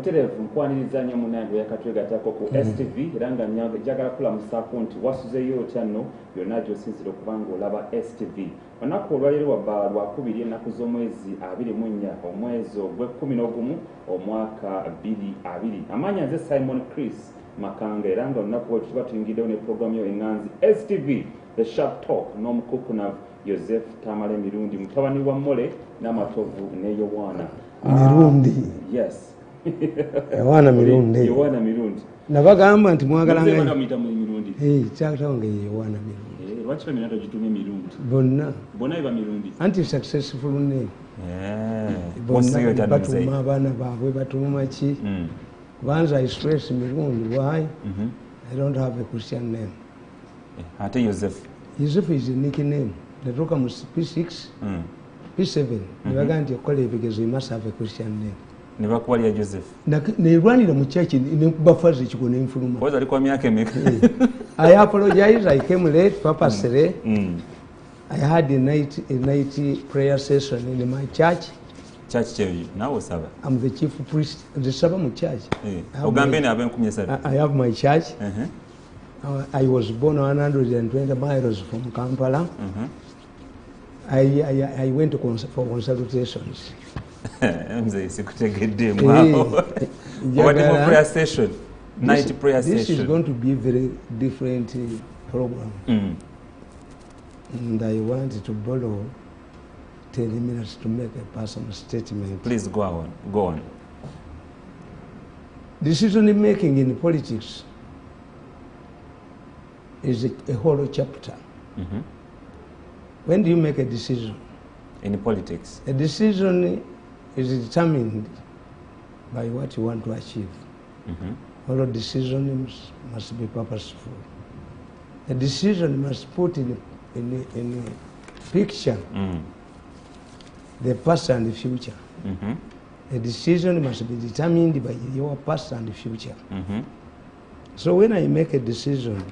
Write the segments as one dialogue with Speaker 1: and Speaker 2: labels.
Speaker 1: buterevu nkwaniriza nnyo munange yakatwegatako ku STV era nga njagala kulamusaako nti wasuzeyo otya nno byonna gy'osinzira okuba ng'olaba STV. Olunaku olwaleero wabba lwakubiri ennaku z'omwezi 24 omwezi ogw'Ekumi omwaka 2020. Amaanyi nze Simon Chris Makanga era nga olunaku olwo tuba tuyingiddewo ne pulogulaamu yo eŋŋanzi STV The Sharp Talk n'omukukunavu Joseph Tamale Mirundi mutabani wa Mole n'amatovu ne Yowana
Speaker 2: Mirundi.
Speaker 1: Yes.
Speaker 2: Yowana Mirundi.
Speaker 1: Yowana Mirundi.
Speaker 2: Nabagamba nti mwagala
Speaker 1: ngai. Nze bamuyita Mirundi.
Speaker 2: Kyatawange Yowana Mirundi.
Speaker 1: Lwaki bamina togitumye Mirundi? Bonna iba Mirundi.
Speaker 2: Anti successful name.
Speaker 1: Bonna
Speaker 2: batuma abaana baabwe batuma ki? Once I stress Mirundi, why? I don't have a Christian name.
Speaker 1: Ate Joseph.
Speaker 2: Joseph is a nickname. Natoka mu P6, P7. Nibaga nti okola ebigezo, you must have a Christian name.
Speaker 1: Nibakuwalira Joseph.
Speaker 2: Nerwanira mu church nebafaze kiko n'enfuluma.
Speaker 1: Kwa alikuwa myaka emeka.
Speaker 2: I apologize, I came late purposely. I had a night prayer session in my church.
Speaker 1: Church chevi. Now Saba.
Speaker 2: I'm the chief priest. The Saba mu church.
Speaker 1: Ogambeni abenkumye sada.
Speaker 2: I have my church. I was born 120 miles from Kampala. I went for consultations.
Speaker 1: Prayer session, night prayer session.
Speaker 2: This is going to be a very different program. And I want to borrow 10 minutes to make a personal statement.
Speaker 1: Please go on. Go on.
Speaker 2: Decision making in politics is a whole chapter. When do you make a decision?
Speaker 1: In politics.
Speaker 2: A decision is determined by what you want to achieve. All decisions must be purposeful. A decision must put in a picture the past and the future. A decision must be determined by your past and the future. So when I make a decision,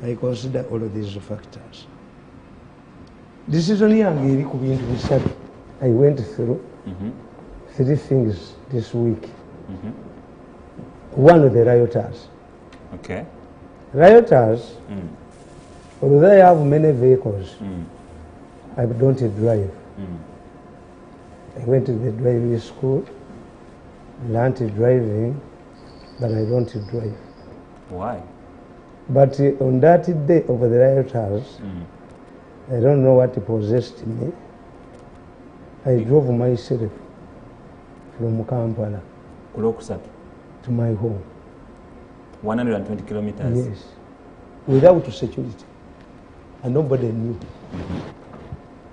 Speaker 2: I consider all of these factors. Decision yange eri ku bintu bisatu. I went through 3 things this week. One of the rioters.
Speaker 1: Okay.
Speaker 2: Rioters, although they have many vehicles, I don't drive. I went to the driving school, learned driving, but I don't drive.
Speaker 1: Why?
Speaker 2: But on that day of the rioters, I don't know what possessed me. I drove myself from Kampala to my home.
Speaker 1: 120 kilometers?
Speaker 2: Yes. Without security. And nobody knew.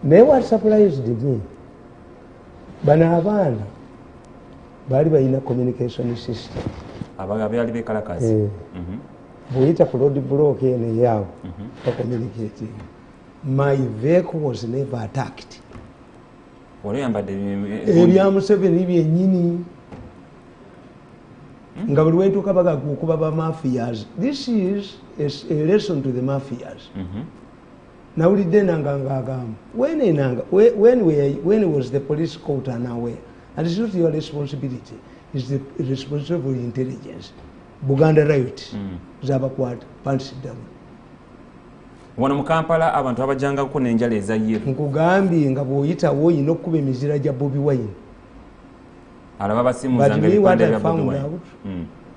Speaker 2: Now what surprised me, bana abaana bali balina communication system.
Speaker 1: Abagali bekalakazi.
Speaker 2: Buyita ku road block ene yawo for communicating. My vehicle was never attacked. Ebya Museveni byennyini nga buli wentuuka bagakukuba ba mafias. This is a lesson to the mafias. Nawulidde nanga ng'agamba when was the police caught unaware? And it's not your responsibility. It's the responsibility of intelligence. Buganda riot zabakwata punch down.
Speaker 1: Wano mu Kampala abantu abajangako n'enjala ezayiro.
Speaker 2: Nkugambye nga bw'oyitawo oyina okukuba emizira gya Bobi Wine.
Speaker 1: Alaba basimuuzanga ebipande bya Bobi Wine.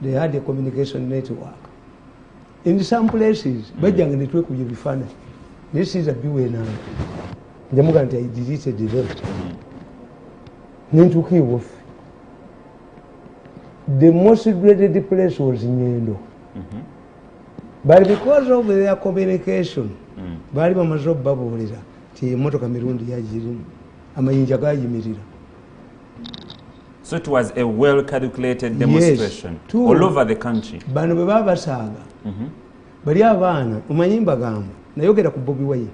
Speaker 2: They had a communication network. In some places, bajjanga ne twekubya ebifaananyi. This is a biwe nanga. Njamuga nti I deleted the vote. Nentuuka ewaffe. The most dreaded place was Nyendo. But because of their communication, bali bamaze okubabuulira nti emmotoka Mirundi yagirimu amayinja gayimirira.
Speaker 1: So it was a well-calculated demonstration all over the country.
Speaker 2: Bano bwe baba basaaga bali abaana omanyi mbagamba nayogera ku Bobi Wine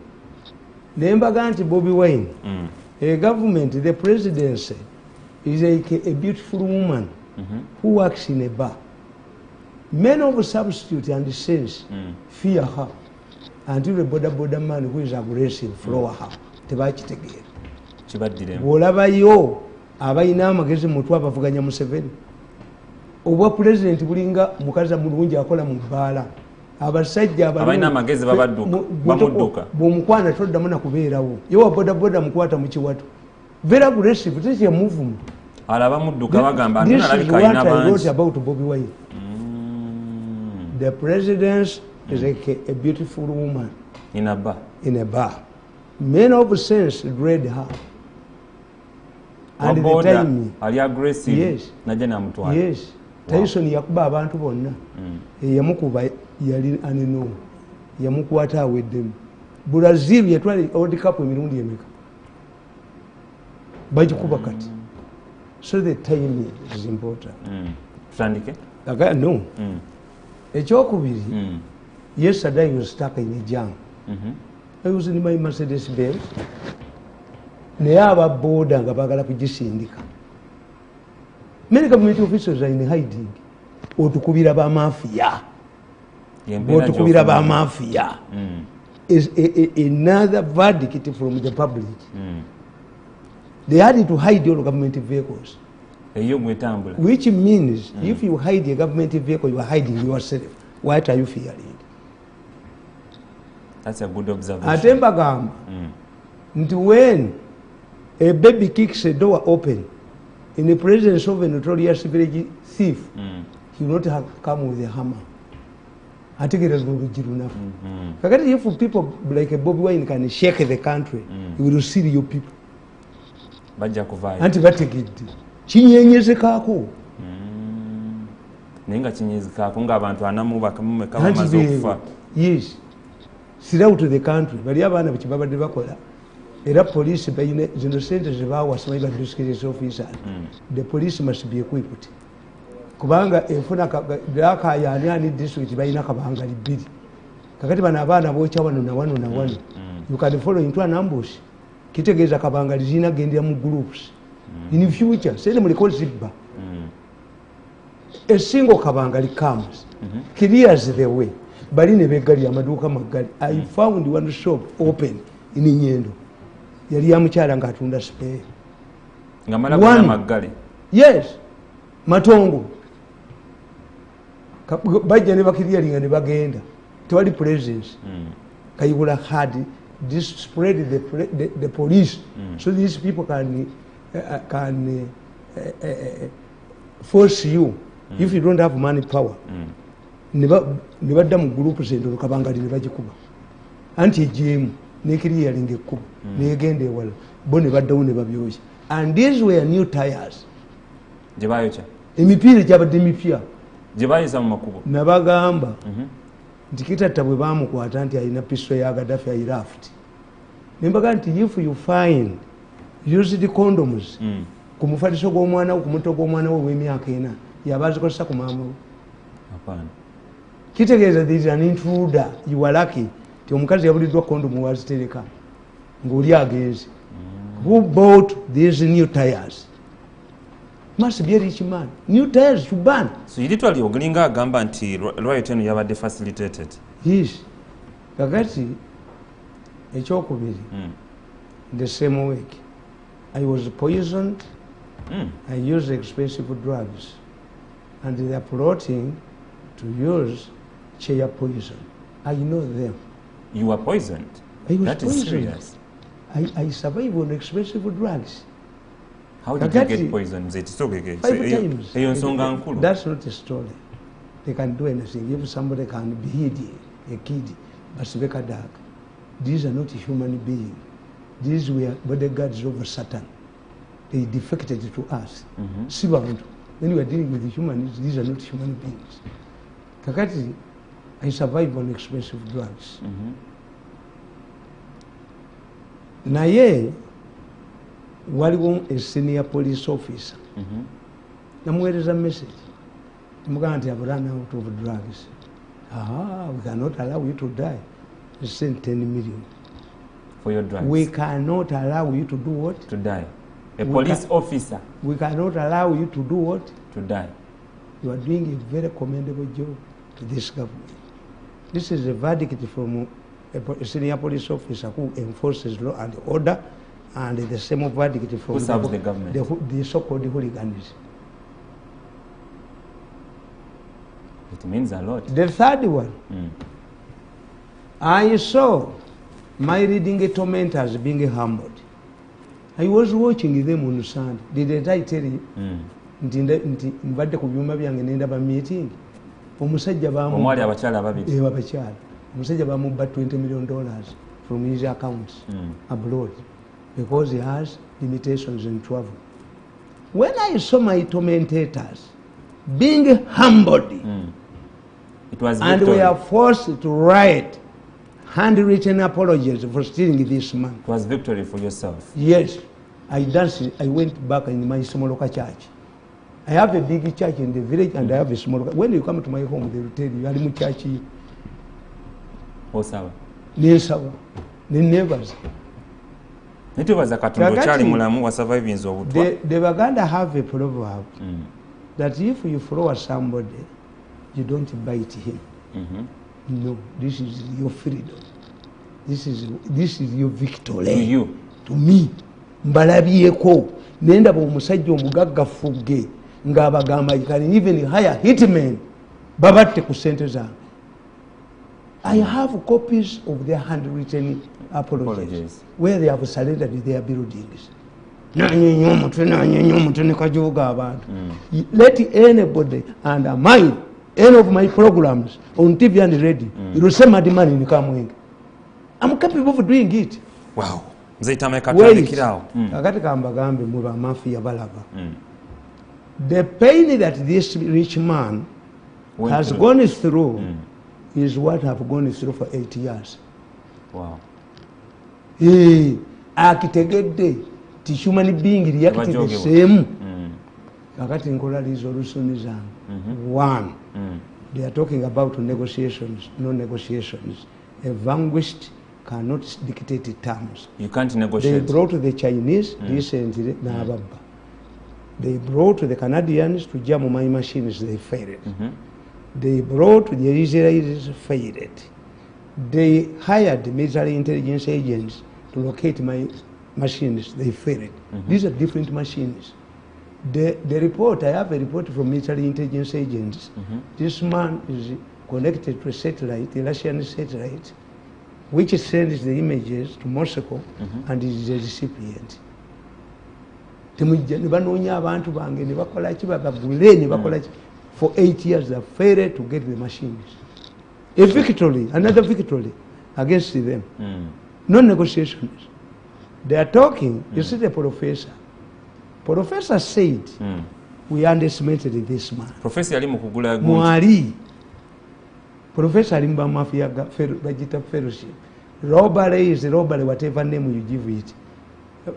Speaker 2: naye mbaga nti Bobi Wine a government, the presidency is like a beautiful woman who works in a bar. Men of substitute and sense fear her until the border man who is aggressive floor her. Tebakitegera. Bw'olabayo abalina amagezi mutwe abavuganya Museveni obwa pulezidenti bulinga mukazi mulungi akola mu bbaala abasajja
Speaker 3: abalina amagezi bamudduka
Speaker 2: bw'omukwana toddamu nakubeerawo yewa bodaboda mukwata mu kiwato very aggressive this is a movement
Speaker 3: alabamudduka bagamba
Speaker 2: this is what I wrote about Bobi Wine. The president is like a beautiful woman
Speaker 3: in a bar.
Speaker 2: Men of sense read her. And the time,
Speaker 3: ali aggressive.
Speaker 2: Yes.
Speaker 3: Naje namutwala.
Speaker 2: Yes. Tyson yakuba abantu bonna. Yamukuba yali anino. Yamukwata awedemu. Brazil yatwali World Cup emirundi emeka. Bajikuba kati. So the time is important.
Speaker 3: Tutandike?
Speaker 2: No. Ekyokubiri, yesterday I was stuck in a jam. I was in my Mercedes Benz. Naye ababoda nga bagala kugisindika. Many government officials are in hiding. Otukubira ba mafia. Otukubira ba mafia. Is another verdict from the public. They had to hide all government vehicles. Which means if you hide a government vehicle, you are hiding yourself. What are you fearing?
Speaker 3: That's a good observation.
Speaker 2: Atembagamba, when a baby kicks a door open in the presence of a notorious village thief, he will not have come with a hammer. I think it is going to be enough. If people like a Bobi Wine can shake the country, you will see your people. Anti-batigidi. Kinyenyezekaako.
Speaker 3: Nenga kinyenyezekaako ng'abantu anamu bakamumeka bamaze okufa.
Speaker 2: Yes. Throughout the country. Bali abaana bwe babadde bakola. Era police bayina zino sente ze baawasa bayiba district officers. The police must be equipped. Kubanga enfuna kayaani district bayina kabangali bbiri. Kakati bano abaana bookya wano na wano na wano. You can follow into an ambush. Kitegeeza kabangali zina gendera mu groups. In future, say them call zibba. A single kabangali comes, clears the way. But in a begari, Amaduka Magali, I found one shop open in Inyendo. Yaliamuchara and Katunda spare.
Speaker 3: One Magali.
Speaker 2: Yes, Matongo. Baja never clearing and never gained. 20 presents. Kayula had this spread the police, so these people can force you if you don't have money power. Never done groups in the Kabanga in the Vajikuba. Anti Jim, Nikiri and the Kuba, again they will Boniva down the Babios. And these were new tires.
Speaker 3: Jabayocha.
Speaker 2: Emipira Jabadimipia.
Speaker 3: Jabayisa Makubo.
Speaker 2: Nabagamba. Tikita tabubamu kwa atanti aina pisto ya Gaddafi airaft. Nimbaga nti if you find use the condoms kumufatisha kwa mwana au kumutoa kwa mwana wewe myaka ina yabazi kosa ku mama.
Speaker 3: Hapana.
Speaker 2: Kitegeeza there is an intruder, you are lucky. Ti omukazi yabulidwa condom wazitereka. Ngoli agenzi. Who bought these new tires? Must be a rich man. New tires to ban.
Speaker 3: So literally ogulinga agamba nti riot eno yabadde facilitated.
Speaker 2: Yes. Kakati ekyokubiri. The same week I was poisoned. I used expensive drugs. And they are plotting to use chair poison. I know them.
Speaker 3: You were poisoned? That is serious.
Speaker 2: I survived on expensive drugs.
Speaker 3: How did you get poisoned? 5
Speaker 2: times. That's not a story. They can do anything. If somebody can behead a kid, but dark. These are not human beings. These were bodyguards of Satan. They defected to us. When we are dealing with humans, these are not human beings. Kakati, I survived on expensive drugs. Naye, waliwo a senior police officer. Namuweereza message. Namugamba nti I've run out of drugs. We cannot allow you to die. They sent 10 million.
Speaker 3: For your drugs?
Speaker 2: We cannot allow you to do what?
Speaker 3: To die. A police officer?
Speaker 2: We cannot allow you to do what?
Speaker 3: To die.
Speaker 2: You are doing a very commendable job to this government. This is a verdict from a senior police officer who enforces law and order, and the same verdict from
Speaker 3: who serves the government?
Speaker 2: The so-called hooligans.
Speaker 3: It means a lot.
Speaker 2: The third one, I saw my reading tormentors being humbled. I was watching them on Sunday. Didn't I tell you? Nti mbadde ku byuma byange nenda ba meeting. Omusajja
Speaker 3: omwali abakyala babiri.
Speaker 2: Abakyala. Omusajja bamubba $20 million from his accounts abroad because he has limitations in travel. When I saw my tormentators being humbled,
Speaker 3: it was
Speaker 2: and we are forced to write handwritten apologies for stealing this man.
Speaker 3: It was victory for yourself.
Speaker 2: Yes. I danced. I went back in my small local church. I have a big church in the village and I have a small. When you come to my home, they will tell you, "Alimu church."
Speaker 3: Osawa.
Speaker 2: Nesawa. The neighbors.
Speaker 3: It was a Katumbo Charlie Mulamu was surviving Zobutwa.
Speaker 2: The Uganda have a proverb that if you follow somebody, you don't bite him. No, this is your freedom. This is your victory.
Speaker 3: To you.
Speaker 2: To me. Mbalabyeko nenda omusajja omugaggafu ge ng'abagamba you can even hire hitmen babatte ku ssente zange. I have copies of their handwritten apologies where they have surrendered their buildings. Nanyenye omutwe ne kajuga abantu. Let anybody undermine any of my programs on TV and radio. You will send my money in Kamwenge. I'm capable of doing it.
Speaker 3: Wow. The
Speaker 2: pain that this rich man has gone through is what I've gone through for 8 years.
Speaker 3: Wow.
Speaker 2: Akitegedde ti human being reacted the same. Kakati nkola resolution zange. One, they are talking about negotiations, no negotiations. A vanquished cannot dictate terms.
Speaker 3: You can't negotiate.
Speaker 2: They brought the Chinese recently, they brought the Canadians to jam my machines, they failed. They brought the Israelis, failed. They hired military intelligence agents to locate my machines, they failed. These are different machines. The report, I have a report from military intelligence agents. This man is connected to a satellite, a Russian satellite, which sends the images to Moscow and is the recipient. For 8 years they failed to get the machines. A victory, another victory against them. No negotiations. They are talking, you see the professor. Professor said, we underestimated this man.
Speaker 3: Professor
Speaker 2: Mwari. Professor Alimba Mafia Vegeta Fellowship. Robbery is robbery, whatever name you give it.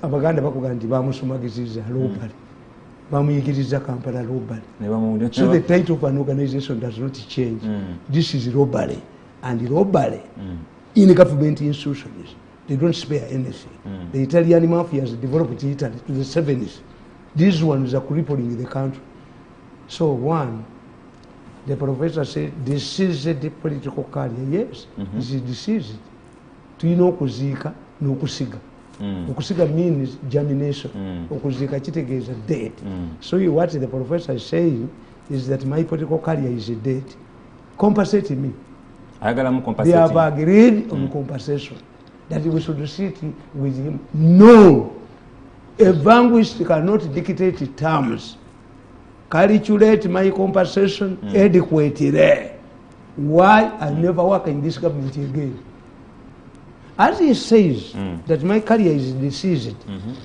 Speaker 2: Abaganda Bakuganti Bamusumagiza, robbery. Bamuyigiriza Kampala robbery. So the title of an organization does not change. This is robbery. And robbery in government institutions, they don't spare anything. The Italian mafia has developed Italy to the 70s. These ones are crippling the country. So one, the professor said, this is the political career. Yes, this is diseased. To you know kuzika, no kusiga. Okusiga means germination. Okuzika chitegeza dead. So what the professor is saying is that my political career is dead. Compensate me. They have agreed on compensation. That we should sit with him. No. A vanquished cannot dictate terms. Calculate my compensation adequately. Why I never work in this government again. As he says that my career is deceased,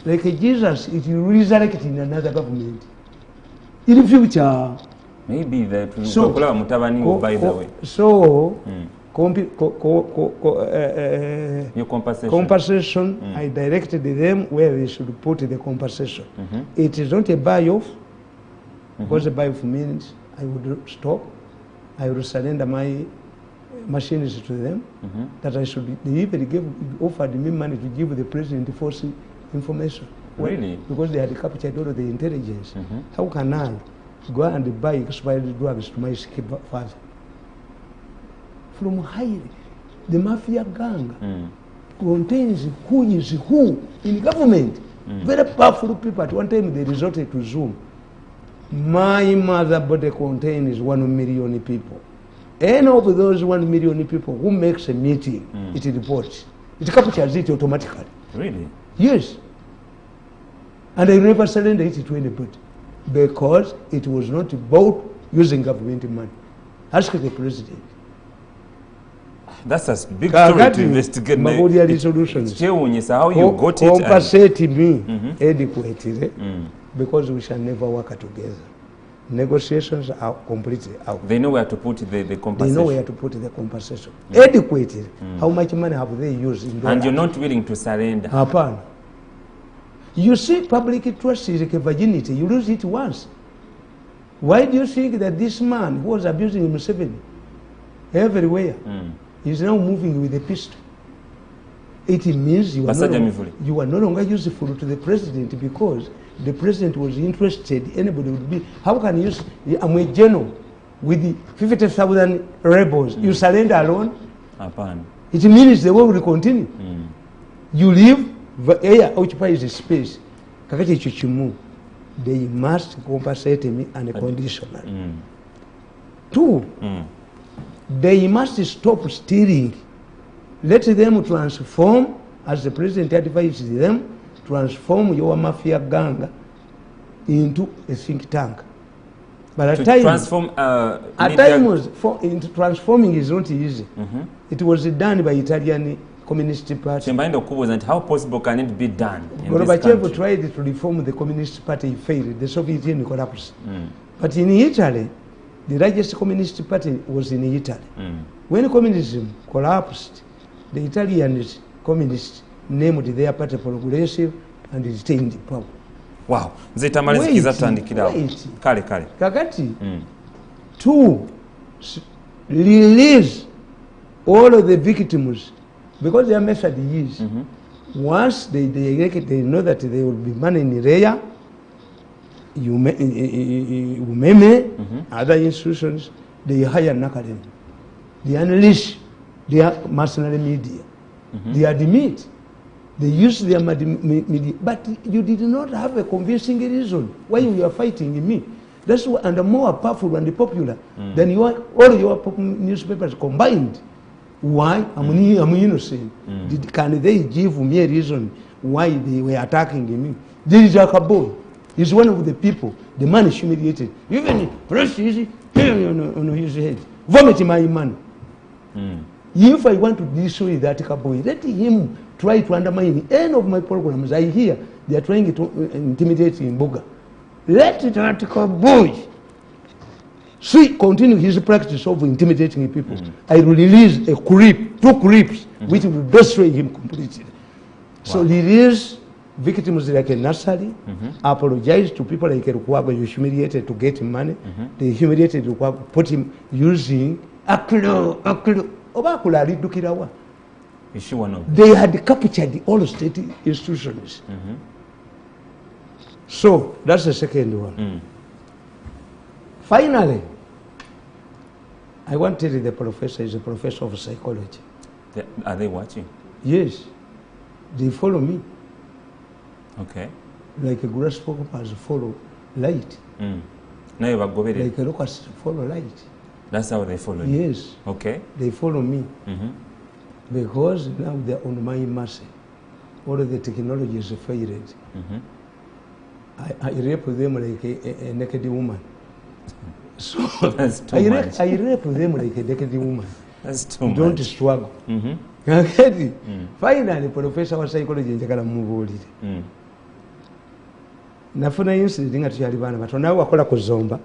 Speaker 2: like Jesus, it will resurrect in another government. In the future.
Speaker 3: Maybe that will by the way.
Speaker 2: So,
Speaker 3: your
Speaker 2: compensation, I directed them where they should put the compensation. It is not a buy-off, because a buy-off means I would stop, I would surrender my machines to them, that I should, they even offered me money to give the president false information.
Speaker 3: Really?
Speaker 2: Because they had captured all of the intelligence. How can I go and buy expired drugs to my sick father? From high, the mafia gang contains who is who in government. Very powerful people. At one time they resorted to Zoom. My mother body contains 1 million people. Any of those 1 million people who makes a meeting, it reports. It captures it automatically.
Speaker 3: Really?
Speaker 2: Yes. And I never surrender it to anybody because it was not bought using government money. Ask the president.
Speaker 3: That's a big story to investigate.
Speaker 2: Resolutions.
Speaker 3: How you got it?
Speaker 2: Compensate me adequately because we shall never work together. Negotiations are completely out.
Speaker 3: They know where to put the compensation.
Speaker 2: They know where to put the compensation. Adequately. How much money have they used in
Speaker 3: and you're not willing to surrender?
Speaker 2: Upon. You see, public trust is like a virginity. You lose it once. Why do you think that this man who was abusing Museveni everywhere is now moving with a pistol? It means you are no longer useful to the president because the president was interested. Anybody would be. How can you? I'm a general with 50,000 rebels. You surrender alone? It means the war will continue. You leave the air occupies the space. They must compensate me unconditionally. 2, they must stop stealing. Let them transform, as the president advises them, transform your mafia gang into a think tank. But at times, transforming is not easy. It was done by Italian Communist Party.
Speaker 3: How possible can it be done?
Speaker 2: Gorbachev tried to reform the Communist Party, failed. The Soviet Union collapsed. But in Italy, the largest Communist Party was in Italy. When communism collapsed, the Italian communists named their party progressive and retained power.
Speaker 3: Wow. Tamale zikiza tandikira. Kale.
Speaker 2: Kakati. 2, release all of the victims because their method is once they know that there will be money in Rea, Umeme, other institutions, they hire an academy. They unleash their mercenary media. They admit. They use their media. But you did not have a convincing reason why you are fighting me. That's why, and more powerful and popular than all your newspapers combined. Why? I'm innocent. Can they give me a reason why they were attacking me? This is Boy. He's one of the people. The man is humiliated. Even fresh easy on his head. Vomit my man. If I want to destroy that boy, let him try to undermine any of my programs. I hear they are trying to intimidate in Boga. Let that boy continue his practice of intimidating people. I will release 2 creeps, which will destroy him completely. So release victims like a nursery, apologize to people like Rukwago, you humiliated to get money. They humiliated Rukwago, put him using Aklo. They had captured all state institutions. So that's the second one. Finally, I want to tell you the professor is a professor of psychology.
Speaker 3: Are they watching?
Speaker 2: Yes. They follow me.
Speaker 3: Okay.
Speaker 2: Like a grasshoppers follow light. Like a locust follow light.
Speaker 3: That's how they follow you?
Speaker 2: Yes.
Speaker 3: Okay.
Speaker 2: They follow me. Because now they're on my mercy. All of the technology is failed. I rape them like a naked woman. So
Speaker 3: that's too much.
Speaker 2: I rape them like a naked woman.
Speaker 3: That's too much.
Speaker 2: Don't struggle. Finally, professor of psychology njagala mumubuulire. Nafuna incident nga tukyali baana bato nawe wakola kuzomba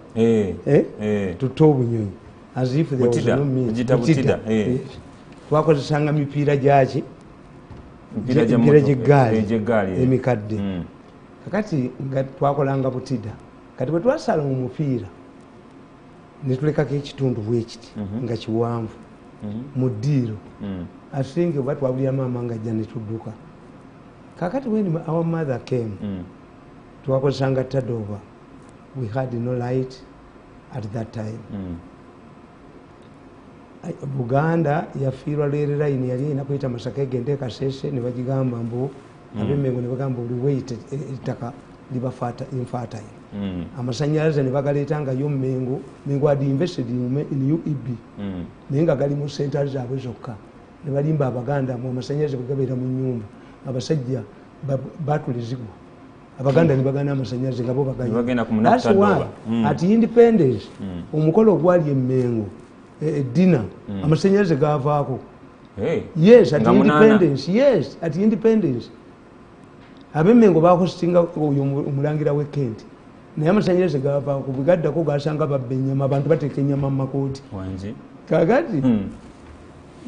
Speaker 2: tutta obunyonyi as if there was no means. Twakozesanga mipiira gyaki mipiira gy'eggaali emikadde. Kakati nga twakolanga butida kati bwe twasala mu mupiira ne tulekako ekitundu bwekiti nga kiwanvu mu ddiiro asinga oba twabulira maama nga ajja ne tudduka. Kakati when our mother came twakozesanga tadova. We had no light at that time. Buganda yafiirwa leero line yali ina kuyita Masaka egende Kasese ne bagigamba mbu ab'Emmengo ne bagamba oli wait ettaka liba infertile. Amasanyalaze ne bagaleetangayo Mengo. Mengo had invested in UEB. Naye nga gali mu senta zaabwe zokka. Ne balimba Abaganda mu amasanyalaze bwe gabeera mu nnyumba. Abasajja batulizigwa. Abaganda ne bagana amasanyalaze nga bo bagenda. That's why at independence omukolo gwali e Mengo dinner amasanyalaze gaavaako. Yes, at independence. Yes, at independence. Abemengo bakusinga oyo omulangira w'Kent. Naye amasanyalaze gaavaako bwe gaddako gasanga babba ennyama abantu bateeka ennyama mu makooti. Kakati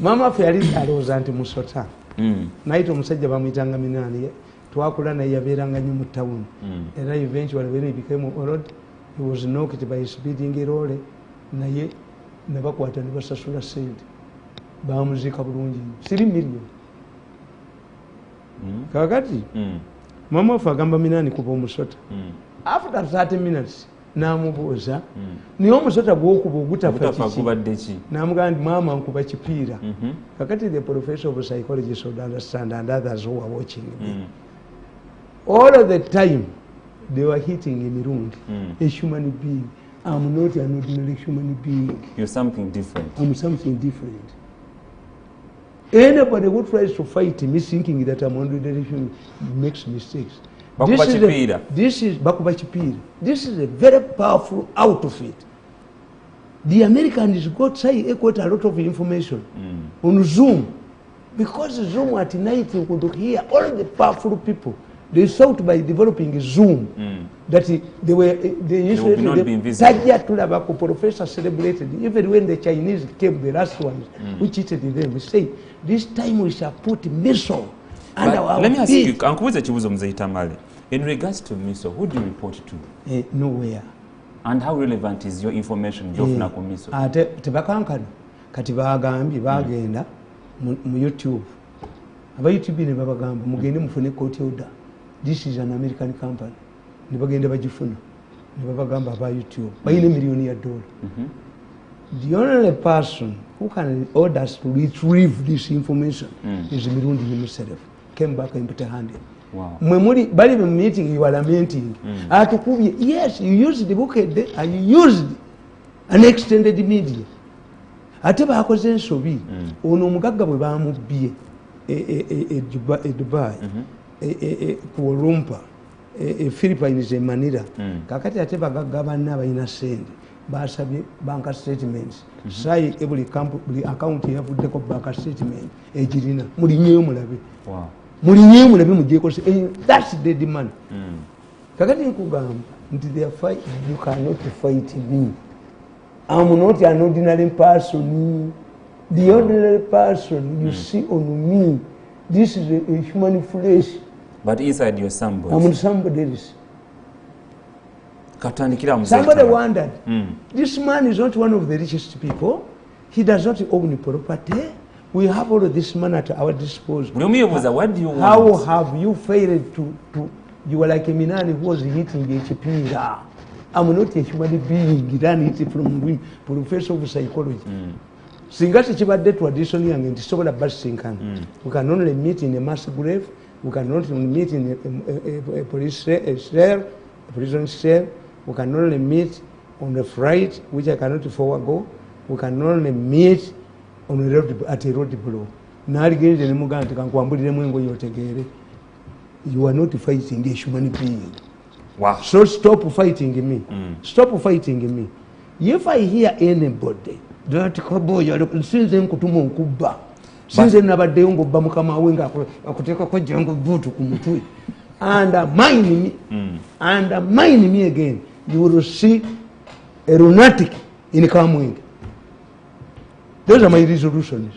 Speaker 2: maama waffe yali alowooza nti musota. Nayita omusajja bamuyitanga Minani. Twakula naye yabeeranga nnyo mu town. Era eventually when he became old, he was knocked by speeding a lorry. Naye ne bakwata ne basasula ssente. Bamuziika bulungi. 3 million. Kakati mama waffe agamba Minani kuba omusota. After 30 minutes n'amubuuza naye omusota gw'okuba ogutafa kiki? N'amugamba nti maama nkuba kipiira. Kakati the professor of psychology should understand, and others who are watching me. All of the time they were hitting a Mirundi, a human being. I'm not an ordinary human being.
Speaker 3: You're something different.
Speaker 2: I'm something different. Anybody who tries to fight me thinking that I'm ordinary human makes mistakes. This is a very powerful outfit. The Americans got a lot of information on Zoom, because Zoom at night you could hear all the powerful people. They thought by developing Zoom that they usually professor celebrated. Even when the Chinese came, the last ones who cheated them, we say this time we shall put missile under our
Speaker 3: feet. Let me ask you, Ankubuza Chibuzo Mzee Tamale, in regards to missile, who do you report to?
Speaker 2: Nowhere.
Speaker 3: And how relevant is your information jofuna ku missile?
Speaker 2: Tebakankana kati bagambye bagenda mu YouTube. Aba YouTube ne babagamba mugende mufune court order. This is an American company. Ne bagenda bagifuna. Ne babagamba aba YouTube. Bayine million ya dollar. The only person who can order us to retrieve this information is Mirundi himself. Came back empty-handed.
Speaker 3: Wow.
Speaker 2: When bali be meeting, you are lamenting. Yes, you used the book and you used an extended media. Ate bakoze ensobi ono omugagga bwe bamubbiye Dubai Kuala Lumpur Philippines e Manila kakati ate bagagga banna balina sente basabye bank statements sai every account yavuddeko bank statement egirina mulinyeyo mulabe mulinyeyo mulabe mujeko that's the demand kakati nkugamba nti they fight. You cannot fight me. I'm not an ordinary person. The ordinary person you see on me, this is a human flesh.
Speaker 3: But inside you're somebody.
Speaker 2: I'm somebody else.
Speaker 3: Somebody
Speaker 2: wondered, this man is not one of the richest people. He does not own property. We have all of this money at our disposal.
Speaker 3: What do you want?
Speaker 2: How have you failed to you were like a Minani who was hitting the HP. I'm not a human being. Ran it from professor of psychology. Singasi chibadde tradition yange ndisobola basinkana. We can only meet in a mass grave. We can only meet in a police cell, a prison cell. We can only meet on a flight, which I cannot forego. We can only meet on a road, at a road below. Narigeze ne muganda kankwambulire mwengo yotegere. You are not fighting a human being.
Speaker 3: Wow.
Speaker 2: So stop fighting me. Stop fighting me. If I hear anybody that since nkutuma nkubba since nabadde ngobba mukama wenga akuteka ko jango butu kumutwe undermine me again, you will see a lunatic in Kamwing. Those are my resolutions.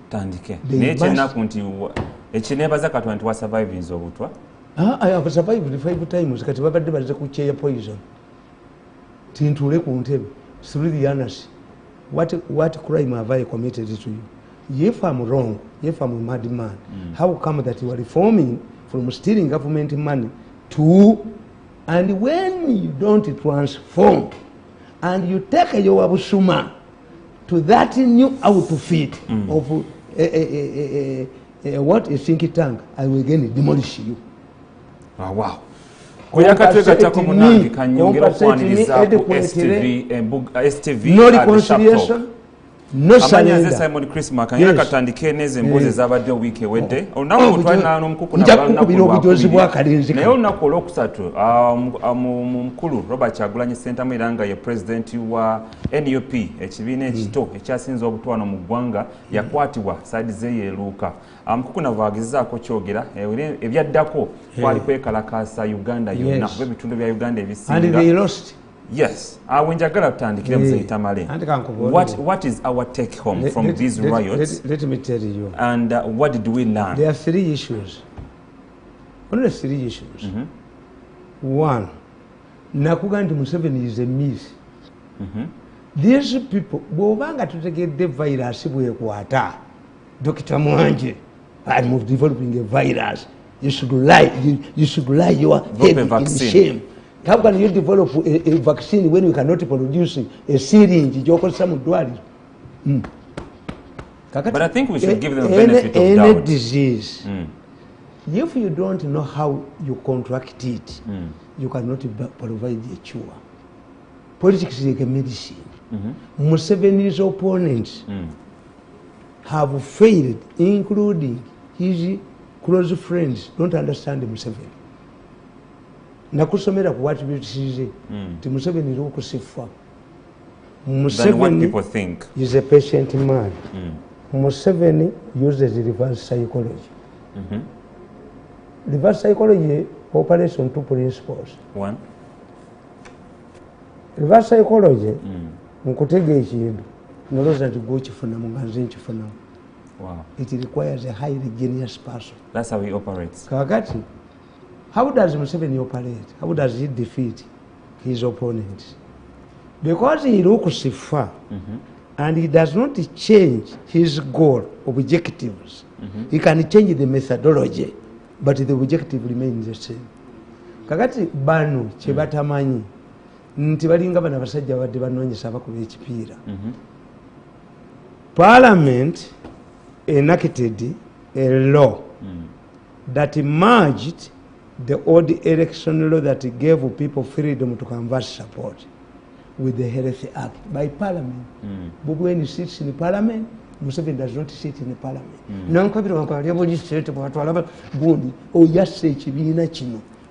Speaker 3: Tandike neche nakunti echinebaza katwanti wa surviving zobutwa.
Speaker 2: I have survived 5 times kati babadde baze ku chair poison tintule ku ntebe through the annals. What crime have I committed to you? If I'm wrong, if I'm a madman, how come that you are reforming from stealing government money to, and when you don't transform and you take your abusuma to that new outfit of what a think tank, I will again demolish you.
Speaker 3: Wow. kuyakatwegatako munange kanyongera okwaniriza ku STV
Speaker 2: no reconciliation no surrender.
Speaker 3: Simon Christmas kanyera katandike neze mboze zabadde week ewedde onawo otwana n'omukuku naye olunaku olwokusatu mukulu Robert Kyagulanyi Ssentamu era nga ye president wa NUP ekibiina ekito ekyasinza obutwano mu ggwanga yakwatibwa saidi ze yeeruuka mukuku navaagizaako kyogera ebyaddako kwali kwekalakaasa Uganda yonna kuba ebitundu bya Uganda ebisinga. Yes, wenjagala tutandikire Mzee Tamale. What is our take home from these riots?
Speaker 2: Let me tell you.
Speaker 3: And what did we learn?
Speaker 2: There are 3 issues. Only 3 issues. One, Nakugandi Museveni is a myth. These people, bobanga tutegedde virus bwekwata. Dr. Mwanje, I'm developing a virus. You should lie. You should lie your head in shame. How can you develop a vaccine when you cannot produce a syringe?
Speaker 3: But I think we should give them the benefit of doubt.
Speaker 2: Any disease, if you don't know how you contract it, you cannot provide a cure. Politics is like a medicine. Museveni's opponents have failed, including his close friends, don't understand Museveni. Nakusomera ku what bitize ti Museveni ro kusifa.
Speaker 3: Museveni
Speaker 2: is a patient man. Museveni uses reverse psychology. Reverse psychology operates on 2 principles.
Speaker 3: One,
Speaker 2: reverse psychology nkutega ekintu noloza nti gwokifuna muganze nkifuna.
Speaker 3: Wow.
Speaker 2: It requires a highly genius person.
Speaker 3: That's how he operates.
Speaker 2: Kakati, how does Museveni operate? How does he defeat his opponents? Because he looks far and he does not change his goal, objectives. He can change the methodology, but the objective remains the same. Kakati bano chebatamanyi nti balinga bana basajja badde banoonyesa abakuba ekipiira. Parliament enacted a law that merged the old election law that gave people freedom to canvass support with the Health Act by Parliament. But when he sits in the Parliament, Museveni does not sit in the Parliament.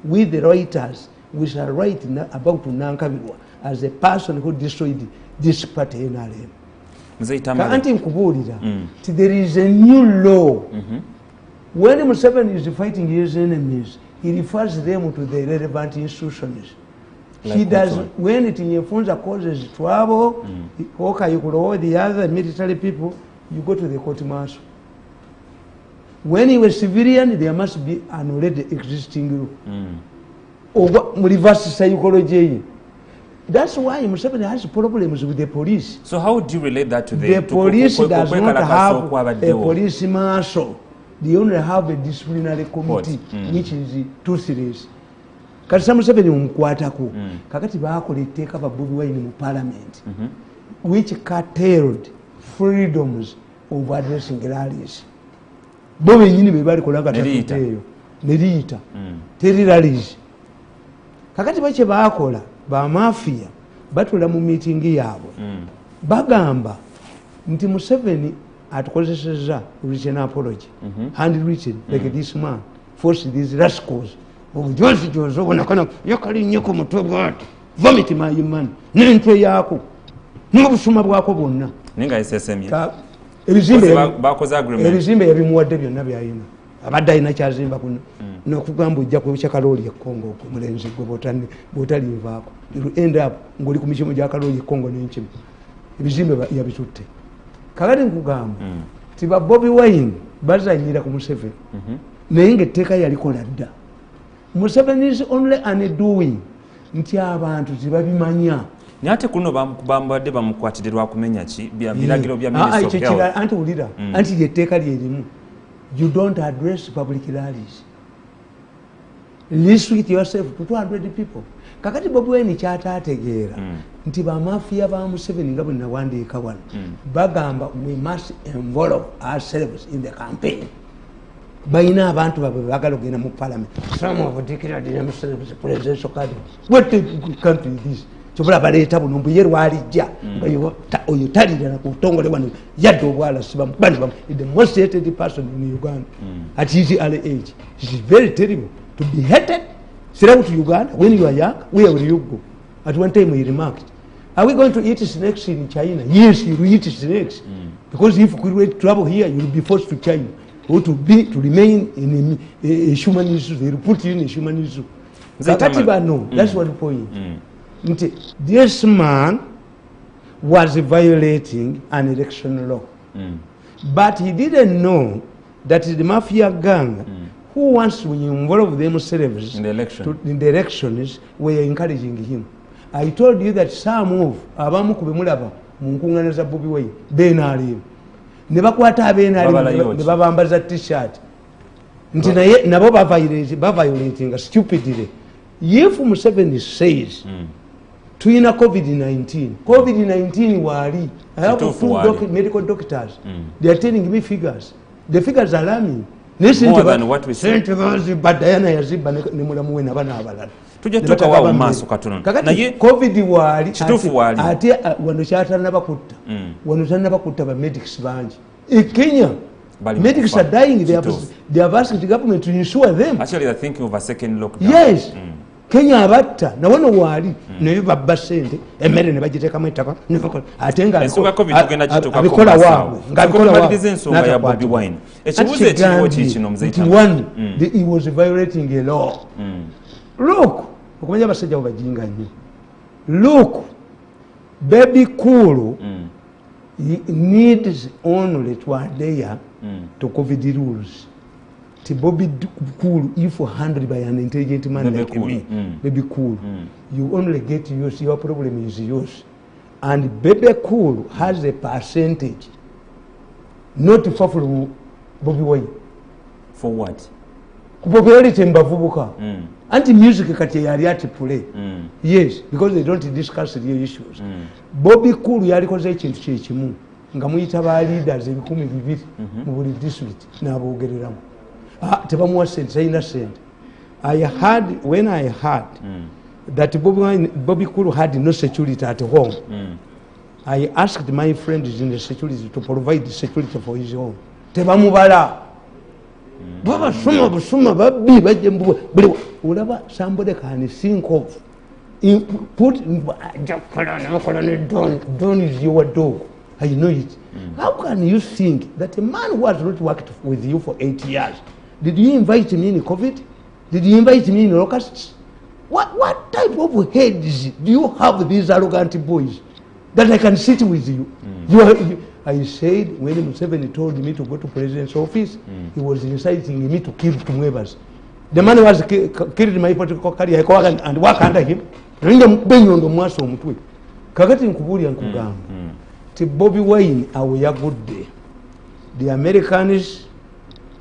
Speaker 2: With the Reuters, we shall write about Nankabirwa as a person who destroyed this party NRM. There is a new law. When Museveni is fighting his enemies, he refers them to the relevant institutions. Like he does when it causes trouble, you could hold the other military people, you go to the court martial. When he was civilian, there must be an already existing law. Reverse psychology. That's why Museveni has problems with the police.
Speaker 3: So how would you relate that to the
Speaker 2: police? Does not have a police marshal. They only have a disciplinary committee, which is toothless. Kati Museveni mkwatako kakati bakola etteeka ba Bobi Wine mu parliament which curtailed freedoms of addressing rallies. Bobi yini be bali kolanga tateyo nerita teri rallies. Kakati bache bakola ba mafia batula mu meeting yaabwe bagamba nti Museveni atukozeseza written apology handwritten like this man force these rascals obujozi jozo bonakana yakali nyeko mutogo vomit my man n'entwe yako n'obusuma bwako bwonna
Speaker 3: ninga SSM
Speaker 2: bakoze agreement ebizimbe ebimuwadde byonna byayina abadde ayina kyazimba kuno n'okugamba ojja kwekya kaloli ekongo mulenzi gwe bwotalivaako you end up ng'oli ku mikimu gya kaloli ekongo n'enkimu ebizimbe yabitutte. Kakati nkugamba tiba Bobi Wine bazanyira ku Museveni naye ng'etteeka yalikola dda. Museveni is only undoing nti abantu tebabimanya.
Speaker 3: Naye ate kuno bambadde bamukwatidde lwa kumenya ki biragiro bya Ministry of Health.
Speaker 2: Anti wulira anti lyetteeka lyerimu. You don't address public rallies. Restrict yourself to 200 people. Kakati Bobi Wine kyataategeera nti bamafia ba Museveni nga bwe nawandiika wano bagamba we must involve ourselves in the campaign. bayina abantu babwe bagala okugenda mu parliament. Some of declared in the presidential candidate. What country is this? Kyobula baleeta buno mbu ye lwalijja oyo talira ku butongole wano yadde obwala sibamu bani bamu the most hated person in Uganda at his early age. It is very terrible to be hated. Sirabu to Uganda when you are young, where will you go? At one time he remarked, are we going to eat snakes in China? Yes, you will eat snakes. Because if you create trouble here, you will be forced to China. Or to remain in a human issue, they will put you in a human issue. No, that's what the point. This man was violating an election law. But he didn't know that the mafia gang who wants to involve themselves in the elections were encouraging him. I told you that some of abamu kubemulaba munkungana za Bobi Wine benali ne bakwata abenali ne babambaza t-shirt nti naye nabo violating stupidly. If Museveni says tuyina COVID-19 wali I have two medical doctors they are telling me figures. The figures are alarming.
Speaker 3: More than what we see.
Speaker 2: Badayana yaziba ne mulamu we nabana abalala.
Speaker 3: Tujja tukawa mu maaso katono.
Speaker 2: Naye COVID wali ate wano kyatana bakutta. Wano tana bakutta ba medics banji. In Kenya medics are dying. They have asked the government to insure them.
Speaker 3: Actually they are thinking of a second lockdown.
Speaker 2: Yes. Kenya abatta na wano wali naye babba sente emmere ne bagiteekamu ettaka atenga
Speaker 3: ensonga covid tugenda kitukako ngabikolawabaliza ensonga ya Bobi Wine ekibuuzo ekiriwo kikino
Speaker 2: one he was violating a law. Look okumanya abasajja bajinga nnyo. Look Baby Cool needs only to adhere to COVID rules. Bobby Cool, if handled by an intelligent man like me, Baby Cool, you only get yours, your problem is yours. And Baby Cool has a percentage, not for Bobby Wine.
Speaker 3: For what?
Speaker 2: Popularity in Bavubuka. Anti-music kati yari play. Yes, because they don't discuss real issues. Bobby Cool yalikoze ekintu kyekimu nga muyita ba leaders ebikumi bibiri mu buli district n'aboogereramu. Tebamuwa sente sayina sente. When I heard that Bobby Cool had no security at home, I asked my friends in the security to provide the security for his home. Tebamubala. Baba suma babbi bajje mbuwe ulaba somebody can think of put Don is your dog. I know it. How can you think that a man who has not worked with you for 8 years, did you invite me in COVID? Did you invite me in locusts? What type of heads do you have, these arrogant boys, that I can sit with you? I said when Museveni told me to go to president's office, he was inciting me to kill Tumwebas. The man was killed in my political career and work under him. Kakati nkubuli nkugamba. Bobby Wine awuya good day. The Americans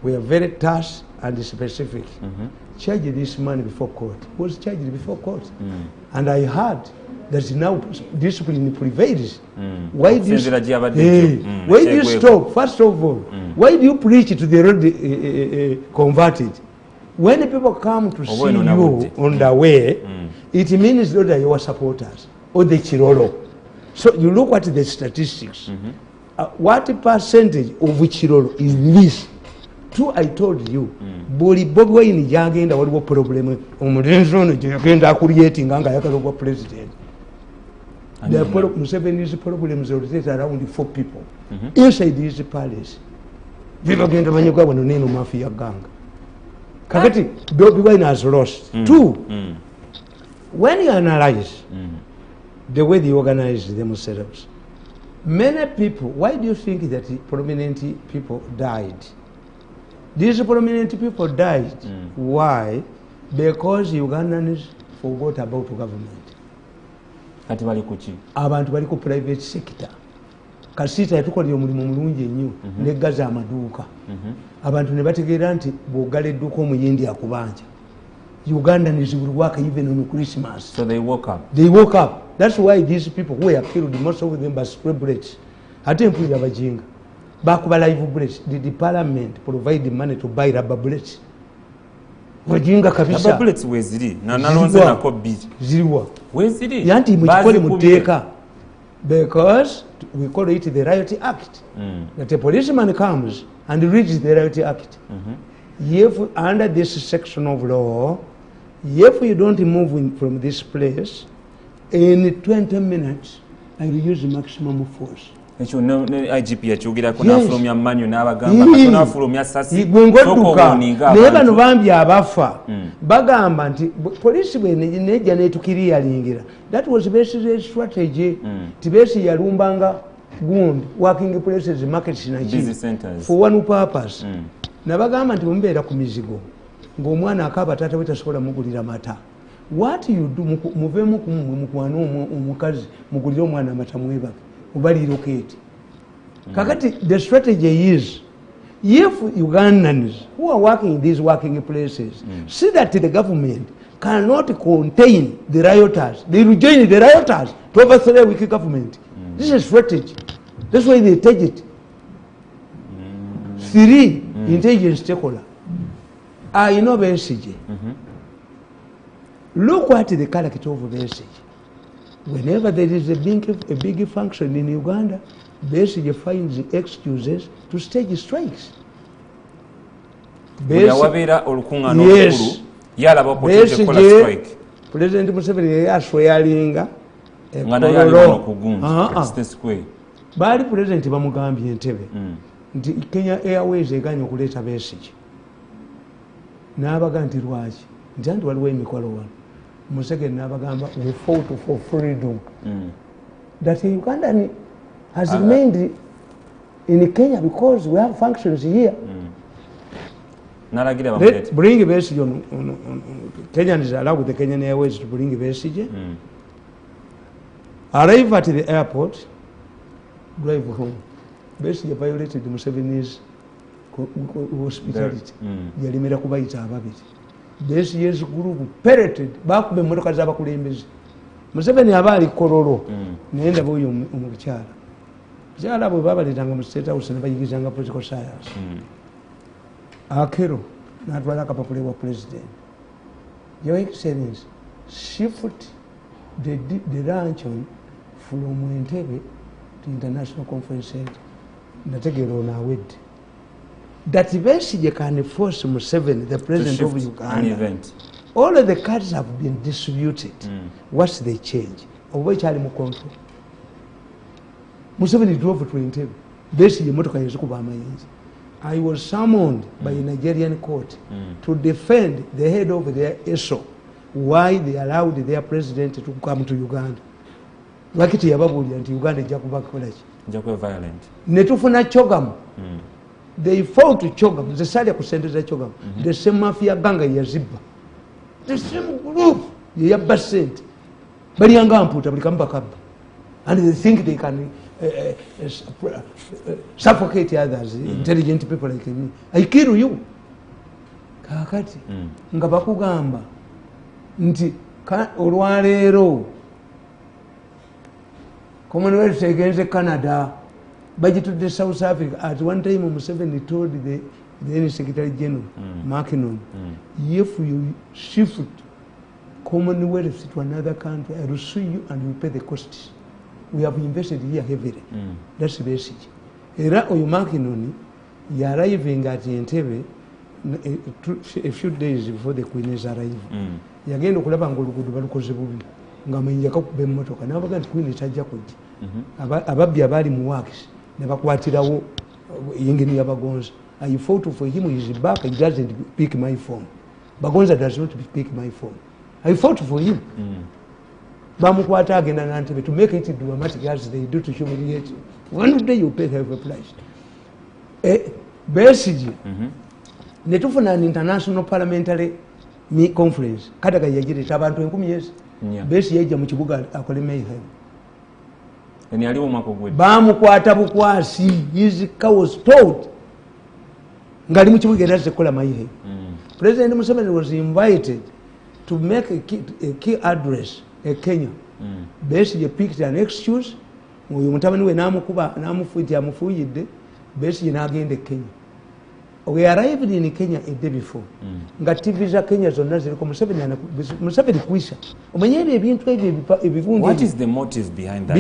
Speaker 2: were very tough and specific. Charged this man before court. He was charged before court. And I heard that now discipline prevails. Why do you stop? First of all, why do you preach to the road converted? When people come to see you on the way, it means that they are your supporters or the Chirolo. So you look at the statistics. What percentage of Chirolo is this? Two, I told you, Bobi Wine yagenda waliwo problem omulenzi ono yagenda creating anga yakaloba president. The Museveni's problems rotate around 4 people inside his palace. Vivagenda banyagwa wano neno mafia gang. Kakati Bobi Wine has lost. 2, when you analyze the way they organize themselves, many people, why do you think that prominent people died? These prominent people died. Why? Because Ugandans forgot about government. Abantu bali ku private sector. Kasita yatukolera omulimu mulungi ennyo neggaza amaduuka. Abantu ne bategeera nti bw'ogala edduuka omuyindi akubanja. Ugandans will work even on Christmas.
Speaker 3: So they woke up.
Speaker 2: They woke up. That's why these people who were killed, most of them were celebrates. Ate mpulira bajinga. bakuba live bullets. Did the parliament provide money to buy rubber bullets? Wajinga kabisa.
Speaker 3: Rubber bullets weziri na nalonze nako bit
Speaker 2: ziriwa
Speaker 3: weziri
Speaker 2: yanti mukikole muteeka because we call it the riot act. That a policeman comes and reads the riot act. If under this section of law, if you don't move from this place in 20 minutes, I will use maximum force.
Speaker 3: Ekyo ne IGP yakyogera ko nafulumya manyo n'abagamba katona afulumya sasi
Speaker 2: gwengodduka naye bano bambi abafa bagamba nti poliisi bwenejja netukiriyalingira. That was basically a strategy. Tibesi yalumbanga gundi working places markets na for one purpose. Nabagamba nti mumbeera ku mizigo ng'omwana akaaba taata we tasobola mugulira mata. What you do muvemu mukwana omukazi mugulire omwana amata mwebake relocate. Kakati the strategy is if Ugandans who are working in these working places see that the government cannot contain the rioters, they will join the rioters to overthrow a weak government. This is strategy. That's why they take it. 3 intelligence stakeholder. I know Besigye. Look at the character of Besigye. Whenever there is a big function in Uganda, Besigye finds excuses to stage strikes.
Speaker 3: Yes.
Speaker 2: Besigye, President Museveni yasweyalinga baali President bamugambye Entebbe nti Kenya Airways eganye okuleeta Besigye. N'abaga nti lwaki? Nti anti waliwo emikolo wano. Museveni n'abagamba we fought for freedom. That Uganda has remained in Kenya because we have functions here. Bring Besigye on Kenyans allowed the Kenyan Airways to bring Besigye. Arrive at the airport, drive home. Besigye violated Museveni's hospitality. Yalimira kubayita ababiri. Besigye's group penetrated bakube emmotoka z'abakulembeze. Museveni abaali Kololo naye ndaba oyo omukyala. Mukyala bwe baabaleetanga mu State House ne bayigizanga political science. Akero n'atwala akapapula wa president. Your Excellency, shift the luncheon from Entebbe to International Conference Center. Ndategeera ono awedde. That Besigye can force Museveni, the president of Uganda. All of the cards have been distributed. What's the change? Of which are in control? Museveni drove to Entebbe. Besigye motoka yazikuba amayinja. I was summoned by a Nigerian court to defend the head of their ESO why they allowed their president to come to Uganda. Wakiti yababuulira nti Uganda ejja kuba kolaki?
Speaker 3: Ejja kuba violent. Ne
Speaker 2: tufuna Chogamu. They fought to Chogamu. The side kusendeza Chogamu. The same mafia ganga yazibba. The same group yabba sente. Bali yanga amputa buli kamu bakabba. And they think they can suffocate others, intelligent people like me. I kill you. Kakati nga bakugamba nti olwaleero Commonwealth against Canada budgeted South Africa. At one time Museveni told the then Secretary General Mackinnon, if you shift Commonwealth to another country, I will sue you and you pay the costs. We have invested here heavily. That's the message. Era oyo Mackinnon arriving at Entebbe a few days before the Queen is arriving. Yagenda okulaba ng'oluguudo balukoze bubi nga mayinja kakuba emmotoka n'abaga nti Queen tajja kujja. Ababbi abaali mu works ne bakwatirawo yingini y'abagonza. I fought for him, he's back, he doesn't pick my phone. Bagonza does not pick my phone. I fought for him. Bamukwata agenda n'Entebbe to make it dramatic as they do to humiliate you. One day you pay heavy price. Besigye ne tufuna an international parliamentary conference Kadaga yagireta abantu 10,000. Besigye yajja mu kibuga akole mayhem.
Speaker 3: Eni aliwo makogwe.
Speaker 2: Bamukwata bukwasi, his car was towed. Ngali mu kibuga era sekola mayhem. President Museveni was invited to make a key address in Kenya. Besigye picked an excuse. Uyu mutabani we namukuba namufuiti amufuyidde Besigye n'agenda Kenya. We arrived in Kenya a day before. Nga TV za Kenya zonna ziriko Museveni kuisha. Omanyi ebintu ebivundu.
Speaker 3: What is the motive behind that?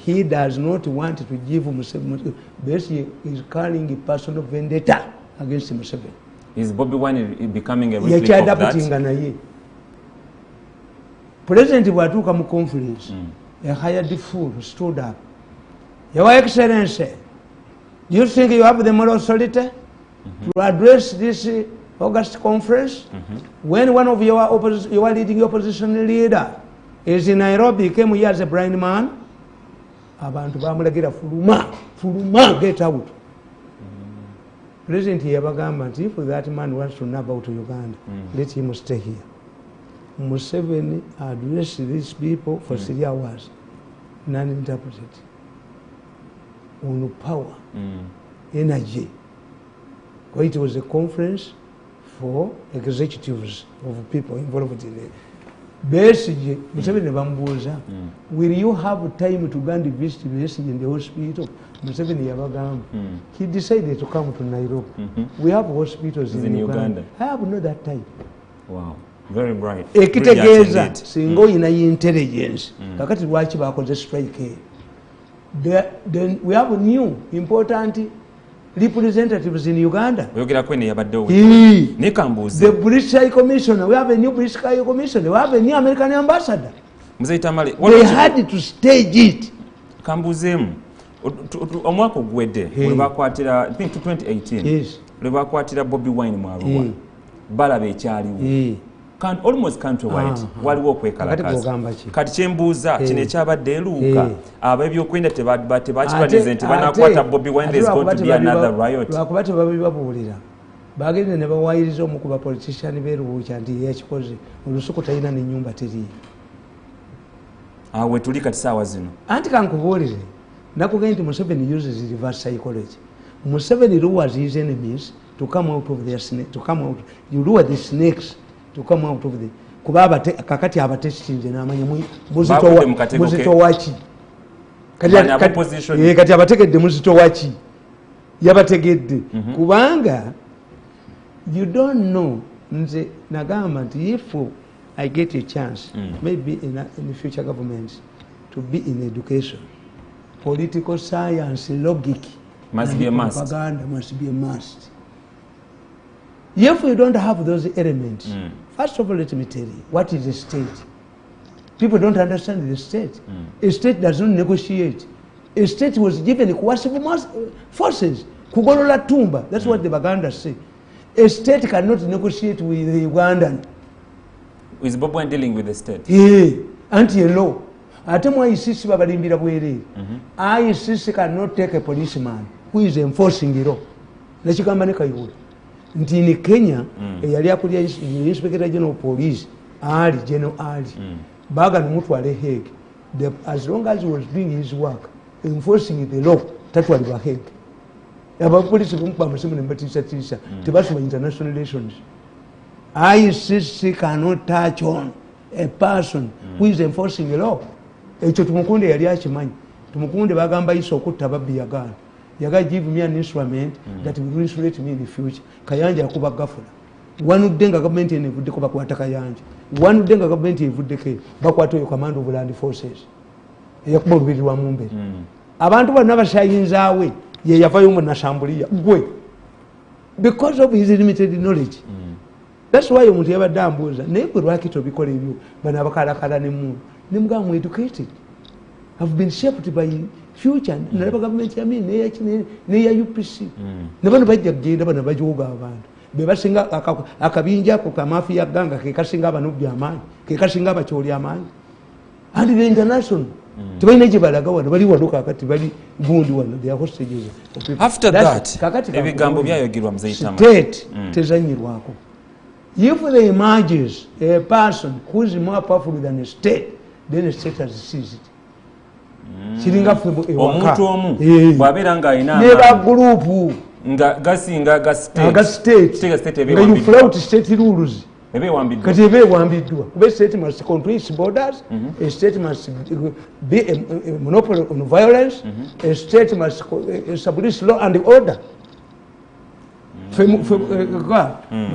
Speaker 2: He does not want to give Museveni. Besigye is carrying a personal vendetta against Museveni.
Speaker 3: Is Bobi Wine becoming a replica of that?
Speaker 2: President bwatuuka mu conference, a hired fool stood up. Your Excellency, do you think you have the moral authority to address this August conference when one of your leading opposition leader is in Nairobi, came here as a blind man? Abantu bamulagira fuluma, get out. President yabagamba, if that man wants to know about Uganda, let him stay here. Museveni addressed these people for 3 hours, non-interpreted, on power, energy. It was a conference for executives of people involved in it. Basically, Museveni bambuza, will you have time to go and visit Besigye in the hospital? Museveni yabagamba. He decided to come to Nairobi. We have hospitals in Uganda. I have not that time.
Speaker 3: Wow. Very bright.
Speaker 2: Ekitegeeza singa oyina intelligence kakati lwaki bakoze strike. Then we have new important representatives in Uganda. The British High Commissioner, we have a new British High Commissioner, we have a new American ambassador. They had to stage it.
Speaker 3: Kambuzemu omwaka ogwedde olwakwatira I think 2018 olwakwatira Bobi Wine mu Arua balaba ekyaliwo almost countrywide waliwo okwekalakaza kati kyembuuza kino ekyabadde eruuka ab'ebyokwenda tebakibanize nti banakwata Bobi Wine there's going to be another riot.
Speaker 2: Lwakuba tebabibabuulira bagende ne bawayiriza omu ku bapolitician beeruwuukya nti yakikoze olusuku talina n'ennyumba teriyo
Speaker 3: awe tuli kati saawa zino
Speaker 2: anti kankubuulire nakugenda nti Museveni uses reverse psychology. Museveni lures his enemies to come out of their snake, to come out. You lure the snakes to come out of the kuba kakati abatestinze n'amanya muzito waki kati abategedde muzito waki yabategedde kubanga you don't know. Nze nagamba nti if I get a chance maybe in the future governments to be in education, political science, logic
Speaker 3: must be a must.
Speaker 2: Propaganda must be a must. If we don't have those elements, first of all, let me tell you, what is a state? People don't understand the state. A state does not negotiate. A state was given coercive forces. Kugolola tumba. That's what the Baganda say. A state cannot negotiate with the Ugandan.
Speaker 3: Is Bobi Wine dealing with the state?
Speaker 2: Yeah, anti-law. Ate mu ICC babalimbira bwerere. ICC cannot take a policeman who is enforcing the law. Nekigamba ne Kayihura. Nti in Kenya, yali akulya Inspector General of Police, General Ali, baga n'omutwala Hague. As long as he was doing his work, enforcing the law, tatwalibwa Hague. Abapolisi bumukuba amasemu ne mbatiisatiisa, tebasoma international relations. ICC cannot touch on a person who is enforcing the law. Ekyo Tumukunde yali akimanyi. Tumukunde bagamba iso okutta babbi yagaana. Yaga give me an instrument that will insulate me in the future. Kayanja akuba gafula. Wanudde nga government enevuddeko bakwata Kayanja. Wanudde nga government evuddeko bakwata oyo command of land forces. Eyakuba olubiri lwa Mumbere. Abantu bonna basayinzaawe ye yavayo mu Nasambulia gwe. Because of his limited knowledge. That's why omuntu yabadde ambuuza naye gwe lwaki tobikola ebyo bano abakalakala ne muntu ne mugamu educated. Have been shaped by future nalaba government ya mini neya UPC ne bano bajja kugenda bano bajooga abantu be basinga akabinja ko kamafia ganga ke kasinga abanubbi amaanyi ke kasinga abakyoli amaanyi and the international tebalina gye balaga wano bali waduka akati bali gundi wano they are hostages.
Speaker 3: After that ebigambo byayogerwa muzeyitama
Speaker 2: state tezanyirwako. If there emerges a person who is more powerful than a state, then the state has seized it.
Speaker 3: Omuntu omu bw'abeera ng'alina
Speaker 2: neba group
Speaker 3: nga gasinga ga state
Speaker 2: nga you flout state rules kati ebe ewambiddwa kuba state must control its borders, a state must be a monopoly on violence, a state must establish law and order.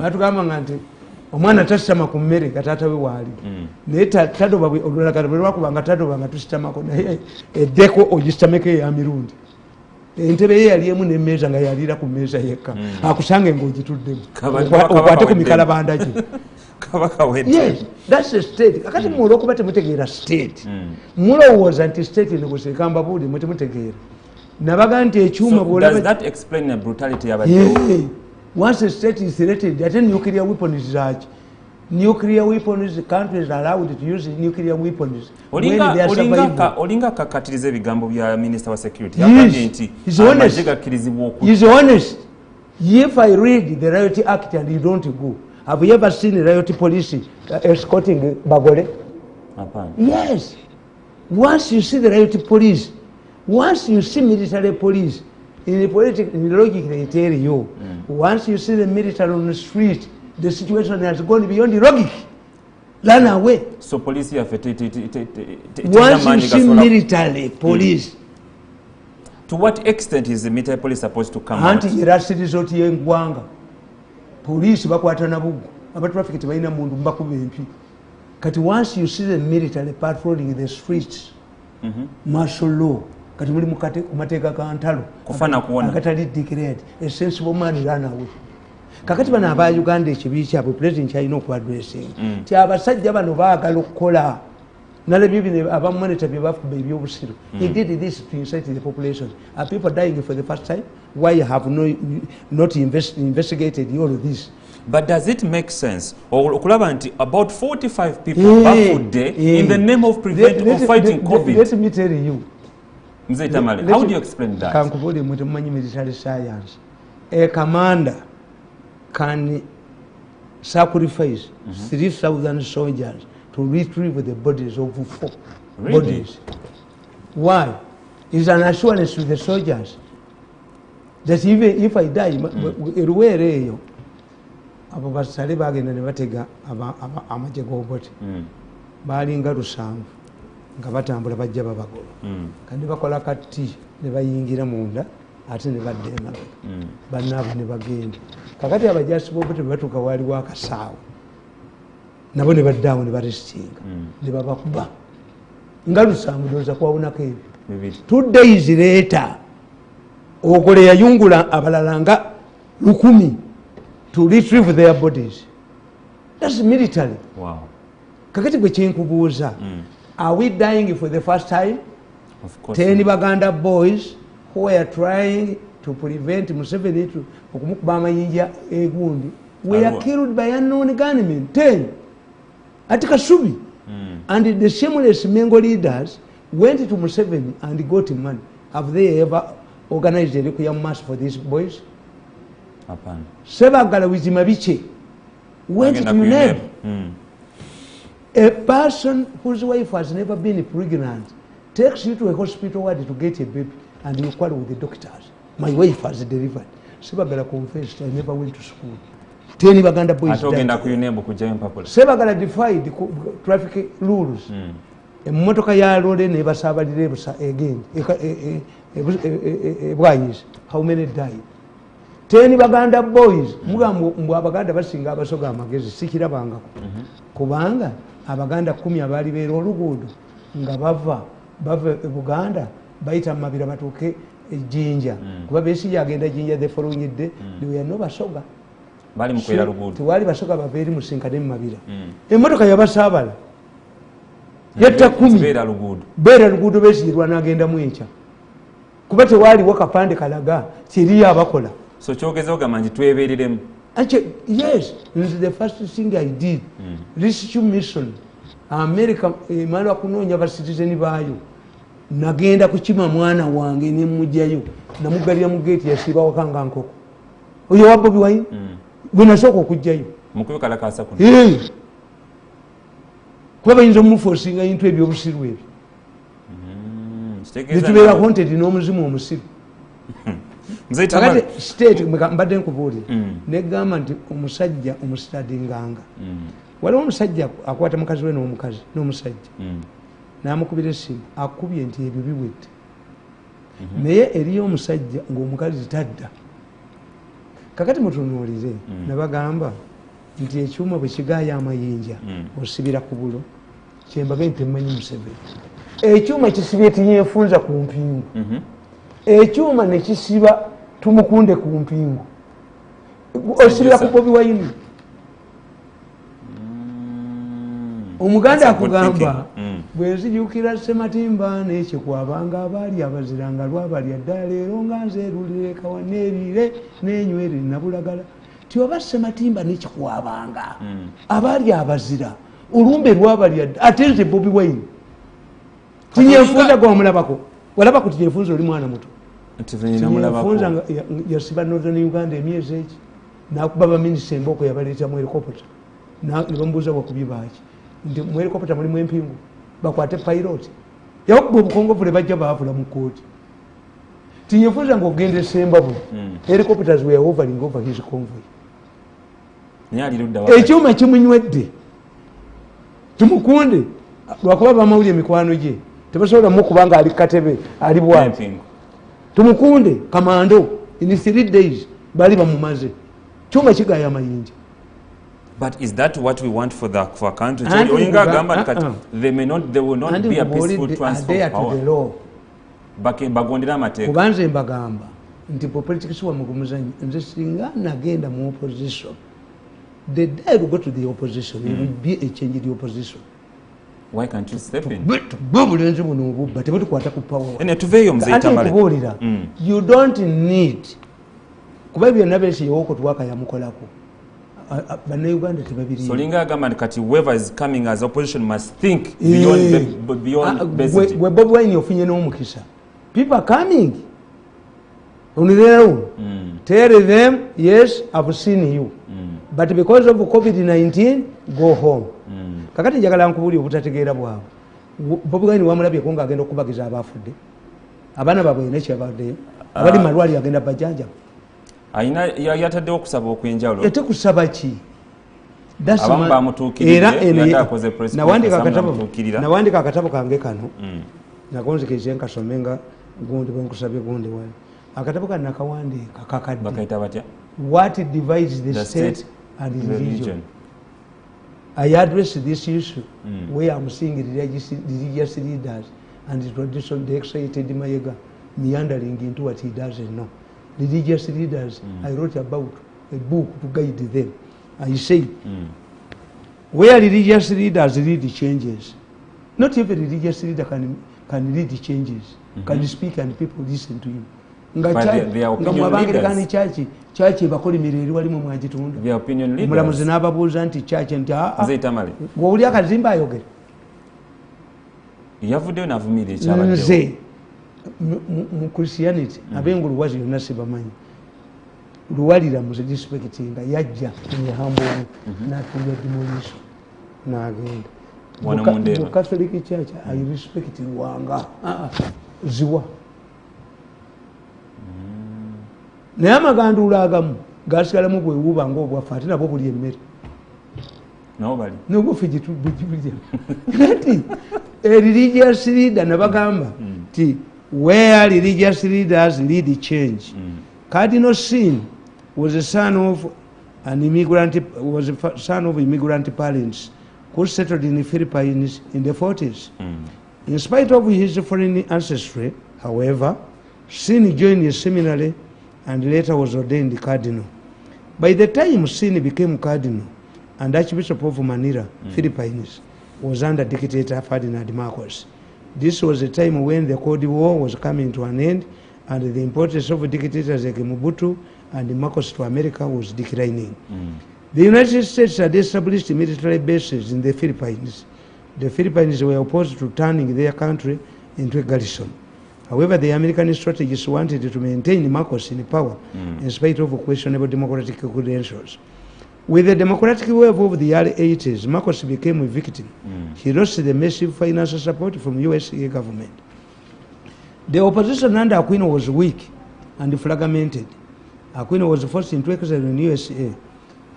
Speaker 2: Matugamba nti omwana tasitama ku mmere kataata we waali naye tadoba olulagala bwe lwakubanga tadoba nga tusitamako naye eddeko ogisitameko eya mirundi entebe ye yali emu nemmeeza nga yaliira ku mmeeza yekka akusange ng'ogituddemu okwate ku mikalabanda gye. Yes, that's a state. Akati mulo okuba temutegeera state mulowooza nti state negoseeka mbabuuli mwe temutegeera nabaga nti ekyuma once a state is threatened, ate nuclear weapons zaki nuclear weapons, countries are allowed to use nuclear weapons.
Speaker 3: Olinga kakatiriza ebigambo bya Minister wa Security.
Speaker 2: He's honest. If I read the Riot Act and you don't go, have you ever seen Riot police escorting Bagole? Yes. Once you see the Riot police, once you see military police, in the political logic they tell you, once you see the military on the street, the situation has gone beyond the logic. Run away.
Speaker 3: So police have
Speaker 2: once you see military police.
Speaker 3: To what extent is the military police supposed to come
Speaker 2: out? Anti-irasizoti y'eggwanga. Police bakwata na bugu. Abatraffic tebalina mundu mbakuba empi. Kati once you see the military patrolling the streets, martial law, kati muli kumateeka ka ntalo.
Speaker 3: Kufana kuona.
Speaker 2: Akatali declared. A sensible man run away. Kakati bano aba Uganda ekibi kyabwe president kyalina okuadressing. Ti abasajja bano baagala okukola. Nalebye bino abamonitor bye bafuba ebyobusiru. He did this to incite the population. Are people dying for the first time? Why you have not investigated all of this?
Speaker 3: But does it make sense? Okulaba nti about 45 people baffled in the name of fighting COVID.
Speaker 2: Let me tell you.
Speaker 3: Mzee Tamale, how do you explain that?
Speaker 2: Kankubuli mutumanyi military science. A commander can sacrifice 3,000 soldiers to retrieve the bodies of 4 bodies. Why? It's an assurance to the soldiers that even if I die, eruwereyo abo basale bagenda ne batega amaje goboti balinga 7 nga batambula bajja babagolo kandi bakola kati ne bayingira munda ate ne badde emabega bannaabo ne bagenda kakati abajasi boboti batuka wali wakasaawo nabo ne baddaawo ne barestinga ne babakuba nga 7 ndowooza kwawonako ebyo 2 days later ogole yayungula abalala nga 10,000 to retrieve their bodies. That's military.
Speaker 3: Wow.
Speaker 2: Kakati gwe kyenkubuuza, are we dying for the first time?
Speaker 3: Of course.
Speaker 2: 10 Baganda boys who were trying to prevent Museveni to okumukuba amayinja egundi were killed by unknown gunmen. 10 at Kasubi. And the shameless Mengo leaders went to Museveni and got money. Have they ever organized a requiem mass for these boys? Sebagala Wizimabiche went to UNEB. A person whose wife has never been pregnant takes you to a hospital ward to get a baby and you quarrel with the doctors. My wife has delivered. Sebagala confessed, I never went to school. 10 Baganda boys died. Sebagala defied the traffic rules. Emotoka ya lole ne basabalire busa again. How many died? 10 Baganda boys mugambo mbu abaganda basinga abasoga amagezi sikirabangako kubanga abaganda 10 abali beera oluguudo nga bava Buganda bayita mabira batuuke ejjinja kuba besi yagenda jinja the following day we are no basoga
Speaker 3: bali mukwera luguudo
Speaker 2: tiwali basoga babeeri musinkane mu mabira emmotoka yabasaabala yatta 10 beera luguudo besiyirwa n'agenda mu enkya kuba tewali wakapande kalaga kiriyo abakola.
Speaker 3: So chogeza ogamanyi twebeereremu.
Speaker 2: Yes, this is the first thing I did. Rescue mission. America emala kunoonya ba citizen baayo. Nagenda kukima mwana wange ne mujjayo. Namugalira mu gate yasiba wakanga nkoko. Oyo wa Bobi Wine? Gwe nasooka okujjayo.
Speaker 3: Mukuyoka lakasa kuno.
Speaker 2: Kuba bayinza mumuforcinga into ebyobusiru ebyo. Netubeera haunted n'omuzimu omusiru. kakati state mbadde nkubuulira negamba nti omusajja omusitadinganga waliwo omusajja akwata mukazi we n'omusajja n'amukubira essimu akubye nti ebyo biwedde naye eriyo omusajja ng'omukazi tadda kakati mutunuulire nabagamba nti ekyuma bwe kigaaya amayinja osibira ku bulo kyembaga nti temanyi Museveni ekyuma kisibye tinyefunza ku mpingu ekyuma nekisiba tumukunde ku mpingu osibira ku Bobi Wine omuganda akugamba bwenzijukira Sematimba nekyekwabanga abaali abaziranga lwabalya dda leero nga nzeerulire kawaneerire nenywere nabulagala tioba Sematimba nekikwabanga abaali abazira olumbe lwabalya dda ate nze Bobi Wine tinyefunza gwamulabako walaba kuti yefunza oli mwana muto tinyefunza yasiba Northern Uganda emyezi eki nakuba baminisita emboko yabaleeta mu helikopota nebamubuuza wakubye baaki nti mu helikopota mulimu empingu bakwate pilot yakuba obukongovule bajja baavula mu kooti tinyefunza ngaogenda esembabwe helicopters were hovering over his convoy ekyuma kimunywedde tumukunde lwakuba bamawulire emikwano gye tebasobola mukubanga ali katebe ali bwati tumukunde kamando in 3 days bali bamumaze kyuma kigaya amayinja.
Speaker 3: But is that what we want for our country? They will not be a peaceful transfer of power. Bagondera amateeka.
Speaker 2: Kubanze mbagamba nti politics wa mugumuzanyi nze singa nagenda mu opposition. The day we go to the opposition, it will be a change in the opposition.
Speaker 3: Why can't you step in?
Speaker 2: But power. You don't need kuba byonna besi yoko tuwaka yamukolako.
Speaker 3: So linga agamba kati whoever is coming as opposition must think beyond basic.
Speaker 2: We Bobi Wine ofunye n'omukisa. People are coming. Tell them, yes, I've seen you. But because of COVID-19, go home. Kakati njagala nkubuli obutategeera bwabwe. Bobi Wine wamulabye ko ng'agenda okubagiza abafudde. Abaana baabwe nekyabaddeyo. Abali malwali agenda bajanja.
Speaker 3: Aina yataddewo okusaba okwenjawulo.
Speaker 2: Ate kusaba ki?
Speaker 3: Abamu bamutuukirire yatakoze press
Speaker 2: nawandika akatabo kange kano. Nakonzekeze nkasomenga gundi bwenkusabye gundi wali. Akatabo kano nakawandika kakadde.
Speaker 3: Bakaita batya?
Speaker 2: What divides the state and the religion. I address this issue where I'm seeing religious leaders and the tradition, the excited Mayega meandering into what he doesn't know. Religious leaders, I wrote about a book to guide them. I say, where religious leaders lead the changes, not every religious leader can lead the changes, can speak and people listen to him.
Speaker 3: Their opinion leaders.
Speaker 2: Church bakoli mireri wali mu mwagitunda.
Speaker 3: Their opinion leaders.
Speaker 2: Mulamuzi n'ababuuza nti church nti
Speaker 3: Nze Tamale.
Speaker 2: Gwoli akazimba ayogera.
Speaker 3: Yavuddeyo n'avumirira ekyabaddewo.
Speaker 2: Nze mu Christianity abengulu wazi yonna sibamanyi. Luwalira mu respectinga yajja mu hambo n'atulya demolition n'agenda.
Speaker 3: Wano mu Ndeeba.
Speaker 2: Mu Catholic Church I respect Lwanga. Ziwa. Naye amagandula agamu gasigalamu bwewuba ng'obwaffe ate nabo buli emmere
Speaker 3: nabo bali
Speaker 2: nobuffe gitubulya ati religious leader nabagamba ti where religious leaders lead change. Cardinal Sin was a son of immigrant parents who settled in the Philippines in the 40s. In spite of his foreign ancestry, however, Sin joined a seminary and later was ordained cardinal. By the time Sin became cardinal and Archbishop of Manila, Philippines, was under dictator Ferdinand Marcos. This was a time when the Cold War was coming to an end and the importance of dictators like Mobutu and Marcos to America was declining. The United States had established military bases in the Philippines. The Philippines were opposed to turning their country into a garrison. However, the American strategists wanted to maintain Marcos in power in spite of questionable democratic credentials. With the democratic wave of the early 80s, Marcos became a victim. He lost the massive financial support from USA government. The opposition under Aquino was weak and fragmented. Aquino was forced into exile in USA.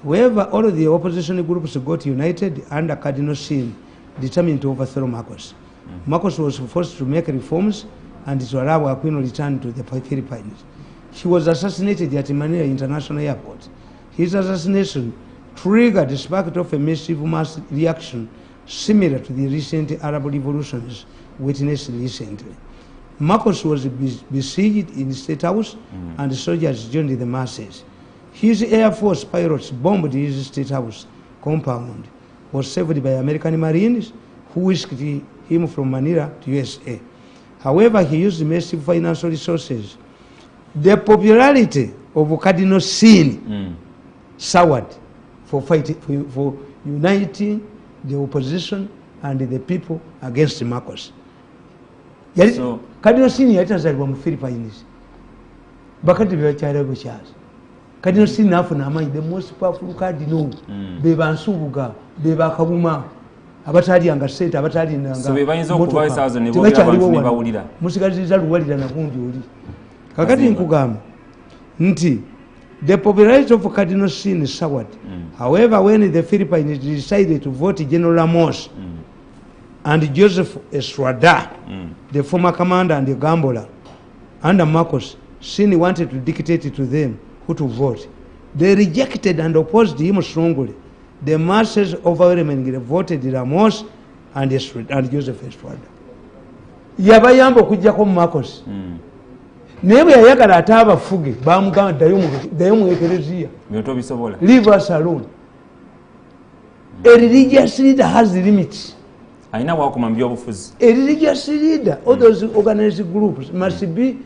Speaker 2: However, all of the opposition groups got united under Cardinal Sin, determined to overthrow Marcos. Marcos was forced to make reforms and to allow Aquino return to the Philippines. He was assassinated at Manila International Airport. His assassination triggered the spark of a massive mass reaction similar to the recent Arab revolutions witnessed recently. Marcos was besieged in the State House and soldiers joined the masses. His Air Force pilots bombed his State House compound, was saved by American Marines who whisked him from Manila to USA. However, he used massive financial resources. The popularity of Cardinal Sin soured for fighting, for uniting the opposition and the people against Marcos. So, Cardinal Sin yatazalibwa mu Philippines. Bakati bebakyala bukyazi. Cardinal Sin afuna amanyi, the most powerful cardinal, beba nsubuga, beba kabuma, abatalyanga ssente, abatalyanga.
Speaker 3: So bebayinza okuba esaazo ne boogera abantu ne bawulira.
Speaker 2: Musigaziriza luwalira na gundi oli. Kakati nkugamba nti the popularity of Cardinal Sin soured. However, when the Philippines decided to vote General Ramos and Joseph Estrada, the former commander and the gambler, under Marcos, Sin wanted to dictate to them who to vote. They rejected and opposed him strongly. The masses overwhelmingly voted Ramos and Joseph Estrada. Yabayamba okujjako Marcos. Naye bwe yayagala ate abafuge bamugamba ddayo mu ekereziya. Leave us alone. A religious leader has limits.
Speaker 3: A
Speaker 2: religious leader, all those organized groups must be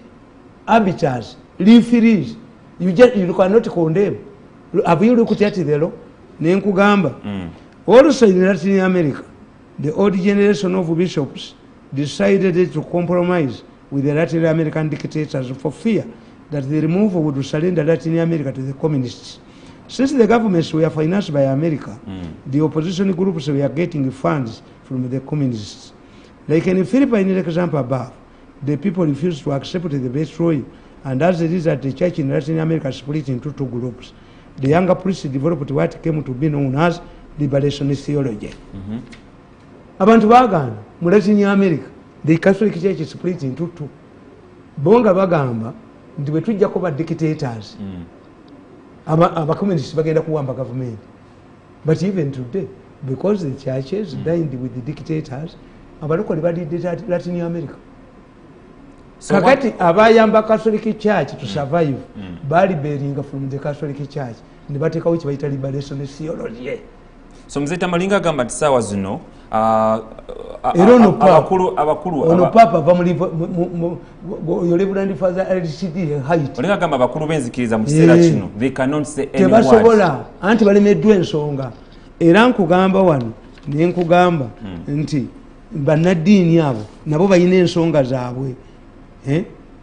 Speaker 2: arbiters, referees. You cannot condemn. Have you looked at the law? Nenkugamba. Also in Latin America, the old generation of bishops decided to compromise with the Latin American dictators for fear that the removal would surrender Latin America to the communists. Since the governments were financed by America, the opposition groups were getting funds from the communists. Like in the Philippines example above, the people refused to accept the Viceroy, and as a result, the church in Latin America split into two groups. The younger priests developed what came to be known as liberation theology. Abantu bagamba mu Latin America, the Catholic Church is split into two. Bonga bagamba nti bwe tujjako ba dictators. Communists bagenda kuwamba government. But even today, because the churches dined with the dictators, abalokole badidde Latin America. So kakati abayamba Catholic Church to survive, bali bearing from the Catholic Church, ne batekawo kye bayita liberation theology.
Speaker 3: So mzee Tamalinga gamba nti saawa zino
Speaker 2: abakulu papa Reverend Father LCD height
Speaker 3: olinga gamba abakulu benzikiriza mu kiseera kino they cannot say any word
Speaker 2: tebasobola anti balemeddwa ensonga era nkugamba wano ne nkugamba nti bannaddiini abo nabo balina ensonga zaabwe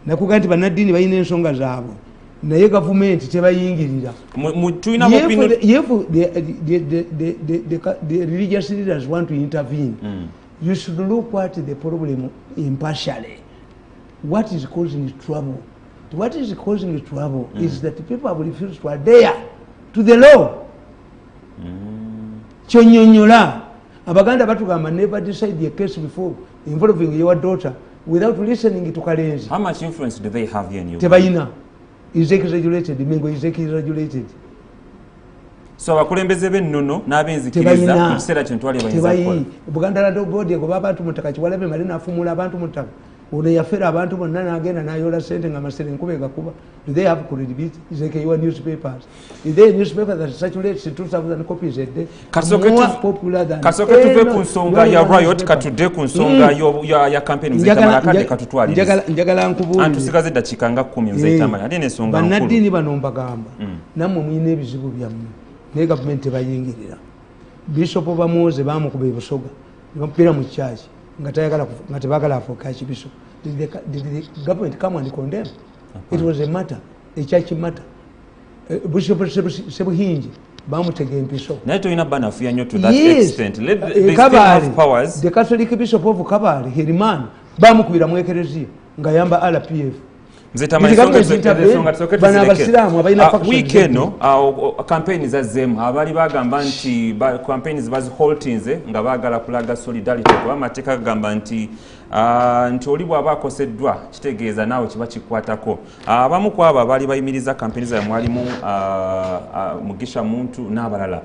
Speaker 2: nakugamba nti bannaddiini balina ensonga zaabwe naye gavumenti tebayingirira. The religious leaders want to intervene. You should look at the problem impartially. What is causing trouble? What is causing trouble is that people have refused to adhere to the law. Chonyonyola abaganda batugamba never decide a case before involving your daughter without listening to Kalenzi.
Speaker 3: How much influence do they have here in you?
Speaker 2: Tebayina. Is exaggerated, Mingo is exaggerated.
Speaker 3: So abakulembeze b'ennono n'abenzikiriza mu kiseera kino twali bayinza kukola.
Speaker 2: Buganda Land Board egoba abantu mu ttaka Kiwalabe Male n'afumula abantu mu ttaka. Ono yafera abantu bonna n'agenda n'ayola ssente nga masere enkube gakuba. Do they have credibility? Is like your newspapers? Is there a newspaper that circulates 2,000 copies a day? More popular than
Speaker 3: Kasoke tuve ku nsonga ya riot katudde ku nsonga ya campaign mzee Tamale akadde katutwaliriza.
Speaker 2: Njagala nkubuulire.
Speaker 3: Antusigaze eddakiika nga 10 mzee Tamale ate n'ensonga nkulu.
Speaker 2: Bannaddiini bano mbagamba nammwe mulina ebizibu byammwe naye gavumenti tebayingirira. Bishop Bamuze baamukuba ebusoga ne bamupira mu kyaki nga tebaagala afuuka kibiso. Did the government come and condemn? It was a matter, a church matter. Bishop Sebuhinji bamutega empiso.
Speaker 3: Naye tulina banafuya nnyo to that extent. They still have powers.
Speaker 2: The Catholic Bishop of Kabale, Heriman, bamukubira mu ekereziya nga yamba RPF.
Speaker 3: weekend campaign zazzemu abali bagamba nti campaigns baziholtinze nga baagala kulaga solidarity kuba amateeka gagamba nti oli bw'aba akoseddwa kitegeeza naawe kiba kikwatako. Abamu ku abo abaali bayimiriza campaign zaabwe mwalimu Mugisha Muntu n'abalala.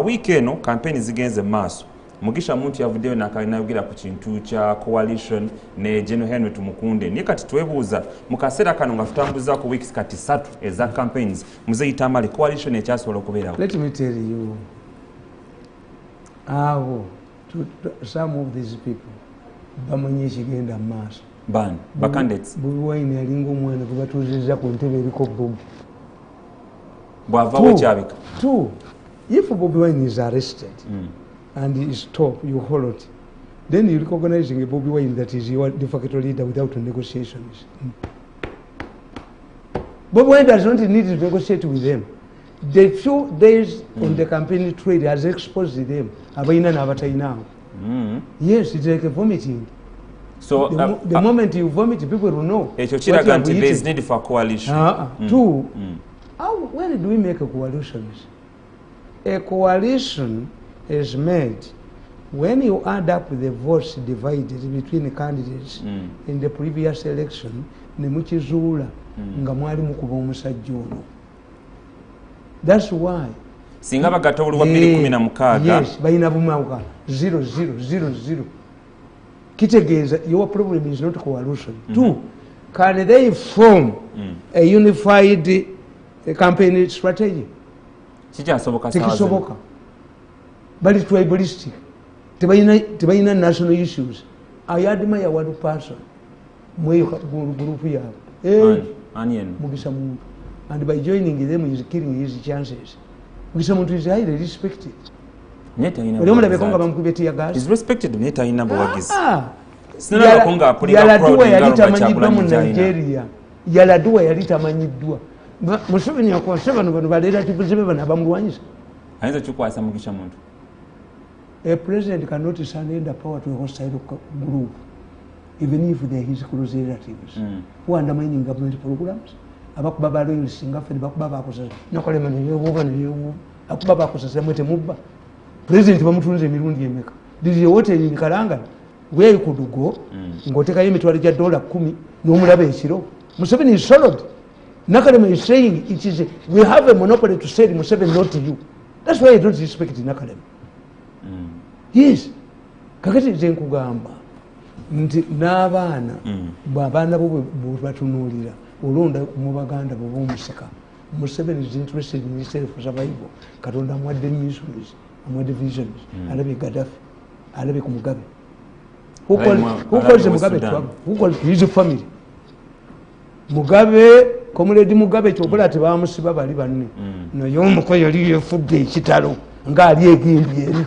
Speaker 3: Weekend campaign zigenze mu maaso. Mugisha Muntu yavuddeyo n'ayogera ku kintu kya coalition ne General Henry Tumukunde. Naye kati twebuuza mu kaseera kano nga tutambuza ku weeks kati 3 eza campaigns Muzeeyi Tamale coalition ekyasobola okubeerawo.
Speaker 2: Let me tell you how some of these people bamanyi ekigenda mu maaso.
Speaker 3: Ban ba candidates
Speaker 2: Bobi Wine yalinga omwana gwe batuuzizza ku ntebe eriko Bobi.
Speaker 3: Bw'avaawo ekyabika.
Speaker 2: Two, if Bobi Wine is arrested and he is top, you hold it. Then you recognizing a Bobi Wine that is your de facto leader without negotiations. Bobi Wine does not need to negotiate with them. The few days on the campaign trade has exposed them. Abaina na abatayina. Yes, it's like a vomiting.
Speaker 3: So
Speaker 2: the moment you vomit, people will know.
Speaker 3: There is need for coalition.
Speaker 2: Two, when do we make a coalition? A coalition is made when you add up the votes divided between the candidates in the previous election, nemukizuula nga mwali mukuba omusajja ono. That's why.
Speaker 3: Singa bagatta oluwa 2016.
Speaker 2: Yes, bayina bumawuka 0-0-0-0. Kitegeeza your problem is not coalition. Two, can they form a unified campaign strategy? Tekisoboka. But it's tribalistic. Tebayina national issues. I admire one person. Mweyo group yaabwe. Mugisha Muntu. And by joining them, he is killing his chances. Mugisha Muntu is highly respected.
Speaker 3: Is respected neta ina bawagizi.
Speaker 2: Yaladuwa yalitamanyiddwa mu Nigeria. Yaladuwa yalitamanyiddwa. Museveni yakwasa bano balelatives be bano abamulwanyisa.
Speaker 3: Ayinza kikwasa Mugisha Muntu.
Speaker 2: A president cannot surrender power to a hostile group, even if they are his close relatives who are undermining government programs. Abakuba balo singafe bakuba bakosa nakolema neyo akuba bakosa mwete mubba. President bamutunze Mirundi emeka. This is what in Kalanga where you could go ngoteka emitwalo gya $10 n'omulaba ekiro. Museveni is solid. Nakalema is saying it is we have a monopoly to sell Museveni, not you. That's why I don't respect Nakalema. Yes. Kakati nze nkugamba nti n'abaana bw'abaana bo batunuulira olonda mu baganda bo b'omusika. Museveni is interested in himself survival. Katonda amwadde ministries, amwadde visions. Alabe Gaddafi, alabe ku Mugabe. Who calls Mugabe trouble? Who calls his family? Mugabe, Comrade Mugabe kyobula tebamusiba bali banne. Naye omuko yali yefudde ekitalo ng'ali egimbi eri.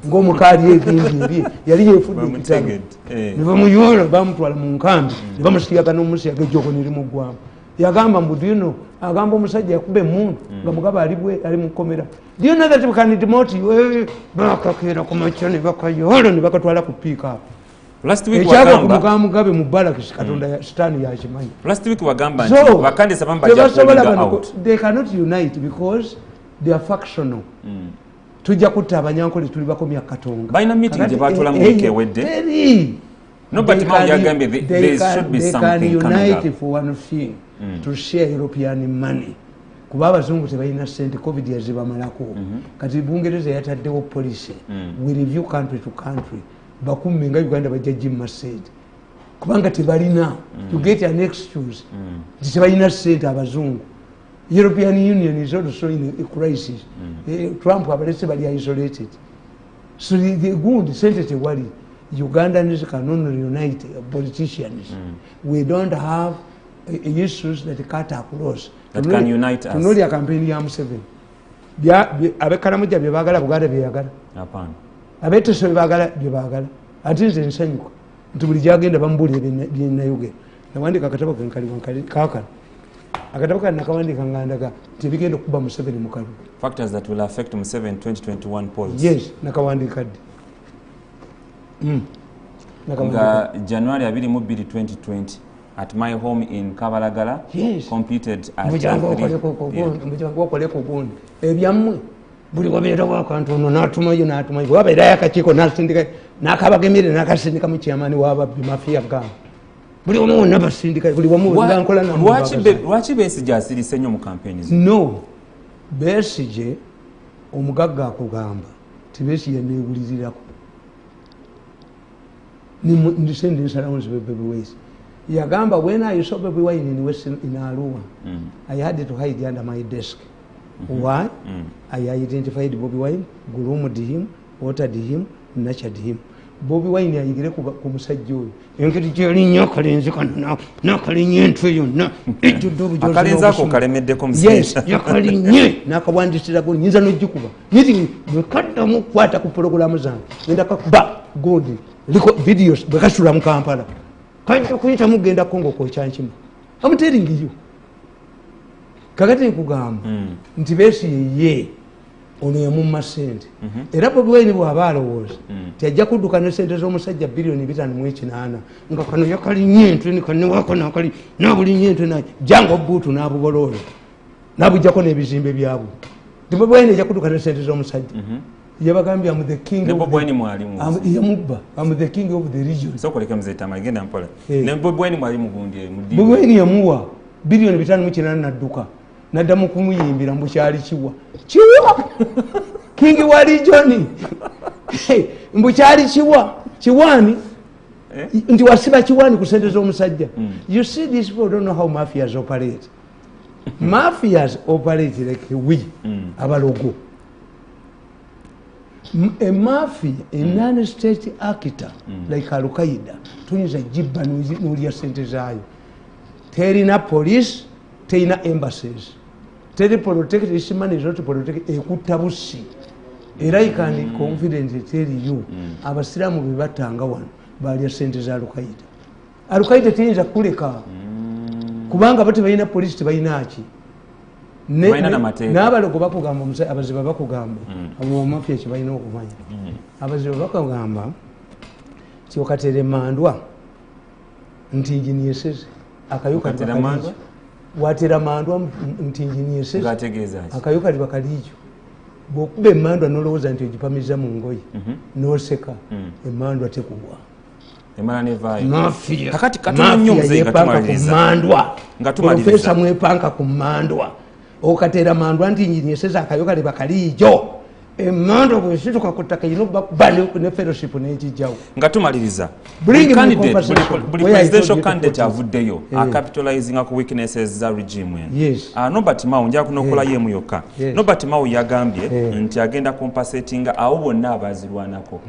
Speaker 2: Ng'omukaali egimbi eri yali yefudde ekitalo. Ne bamuyoola bamutwala mu nkambi ne bamusiyaga n'omusiyaga ejjoko ne limuggwamu. Yagamba mbu dino agamba omusajja yakube muntu nga Mugabe ali mu kkomera. Do you know that we can demote you? Bakakeera ku makya ne bakayoola ne bakatwala ku piika.
Speaker 3: Last week wagamba
Speaker 2: Mugabe mu Barracks Katonda sitaani yakimanyi.
Speaker 3: Last week wagamba nti bakandisa bambajja out.
Speaker 2: They cannot unite because they are factional. Tujja kutta abanyankole tuli bakomya Katonga.
Speaker 3: Balina meeting gye batwala mu week ewedde. Nobody yagambye there should be something coming up.
Speaker 2: They can unite for one thing, to share European money. Kuba abazungu tebalina ssente COVID yazibamalako. Kati Bungereza yataddewo policy. We review country to country. Bakumme nga Uganda bajja Jim Massed. Kubanga tebalina. To get an excuse. Tebalina ssente abazungu. European Union is also in a crisis. Trump abalese bali isolated. So the good sente tewali. Ugandans cannot reunite politicians. We don't have issues that cut across.
Speaker 3: That can unite us.
Speaker 2: Tunoli ya kampeni ya Museveni. Abekaramuja bye bagala Buganda bye yagala.
Speaker 3: Hapana.
Speaker 2: Abeteso bye bagala bye bagala. Ati nze nsanyuka. Nti buli gyagenda bambulira bye nayogera. Nawandika akatabo kankali kakana. Akatabo kana nakawandika ngandaga tebigenda okuba Museveni mu kalulu.
Speaker 3: Factors that will affect Museveni 2021 polls.
Speaker 2: Yes, nakawandika ddi. Nga
Speaker 3: January 22, 2020 at my home in Kabalagala.
Speaker 2: Yes.
Speaker 3: Completed at
Speaker 2: Mbujango okole ku gundi. Ebyammwe buli wabeera wakantu ono n'atumayo n'atumayo. Wabeera akakiiko n'asindika n'akabagemere n'akasindika mu kyamaani w'ababbi mafiya gamba. Buli wamu wonna basindika buli wamu bankola na
Speaker 3: lwaki Besigye asirise nnyo mu campaign zo?
Speaker 2: No. Besigye omugagga akugamba ti Besigye neewulirirako. Ndisende nsalawo Baby Wine. Yagamba, when I saw Baby Wine in Arua, I had to hide under my desk. Why? I identified Bobby Wine, groomed him, watered him, nurtured him. Bobby Wine yayigire ku musajja oyo. Engeri gyali nnyo akalenzi kano n'akalinye entweyo ejjudde obujozi.
Speaker 3: Akalenzi ako kalemeddeko musajja.
Speaker 2: Yes, yakalinye n'akawandisirako nyinza n'ojjikuba. Nyiri bwekaddamu kukwata ku pologulamu zange. Ngenda kakuba godi. Liko videos bwekasula mu Kampala. Kanja kuyita mugenda Kongo kwekyankimu. I'm telling you. Kakati nkugamba nti Besigye ye ono yamumma ssente. Era Bobi Wine bw'aba alowooza ti ajja kudduka ne ssente z'omusajja bilioni 5.8 nga kano yakalinye entwe ni kano wako nakali nabulinye entwe naye jango buutu n'abugoloola n'abujjako n'ebizimbe byabwe. Bobi Wine ajja kudduka ne ssente z'omusajja. Yabagambye I'm the king
Speaker 3: ne
Speaker 2: of
Speaker 3: Bobi Wine mwalimu.
Speaker 2: Yamubba. I'm the king of the region.
Speaker 3: So koleka mzee Tamale genda mpola. Ne Bobi Wine mwalimu gundi mudi.
Speaker 2: Bobi Wine yamuwa bilioni 5.8 nadduka. Naddamu kumuyimbira mbu kyali kiwa. Kiwa! King wa region. Mbu kyali kiwa. Kiwani. Nti wasiba kiwani ku ssente z'omusajja. You see, these people don't know how mafias operate. Mafias operate like we. Abalogo. A mafia, a non-state actor like Al-Qaeda, tuyinza jibba n'olya ssente zaayo. Terina police, terina embassies. Teri protect this money is not to protect ekutta bussi. Era you can confidently tell you, abasiraamu be batanga wano balya ssente za Al-Qaeda. Al-Qaeda teyinza kuleka. Kubanga bate balina police tebalina ki. N'abalogo bakugamba abaziba bakugamba abo mafia kibalina okumanya. Abaziba bakugamba ti okatere mandwa nti injinyeseze akayuka mandwa watera mandwa nti injinyeseze akayuka libakalijo bw'okuba emmandwa n'olowooza nti ogipamiza mu ngoye n'oseka emmandwa tekugwa. Mafia yepanga ku mandwa Profesa mwepanga ku mandwa okatera mandwa nti injinyeseza akayoka libakalijo emmandwa bwesituka ku ttaka yino bakubane ne fellowship n'ekijjawo.
Speaker 3: Nga tumaliriza buli presidential candidate avuddeyo capitalizing ku weaknesses za regime eno. Nobert Mao nja kunokola yemu yokka. Nobert Mao yagambye nti agenda compensatinga abo bonna abazirwanako.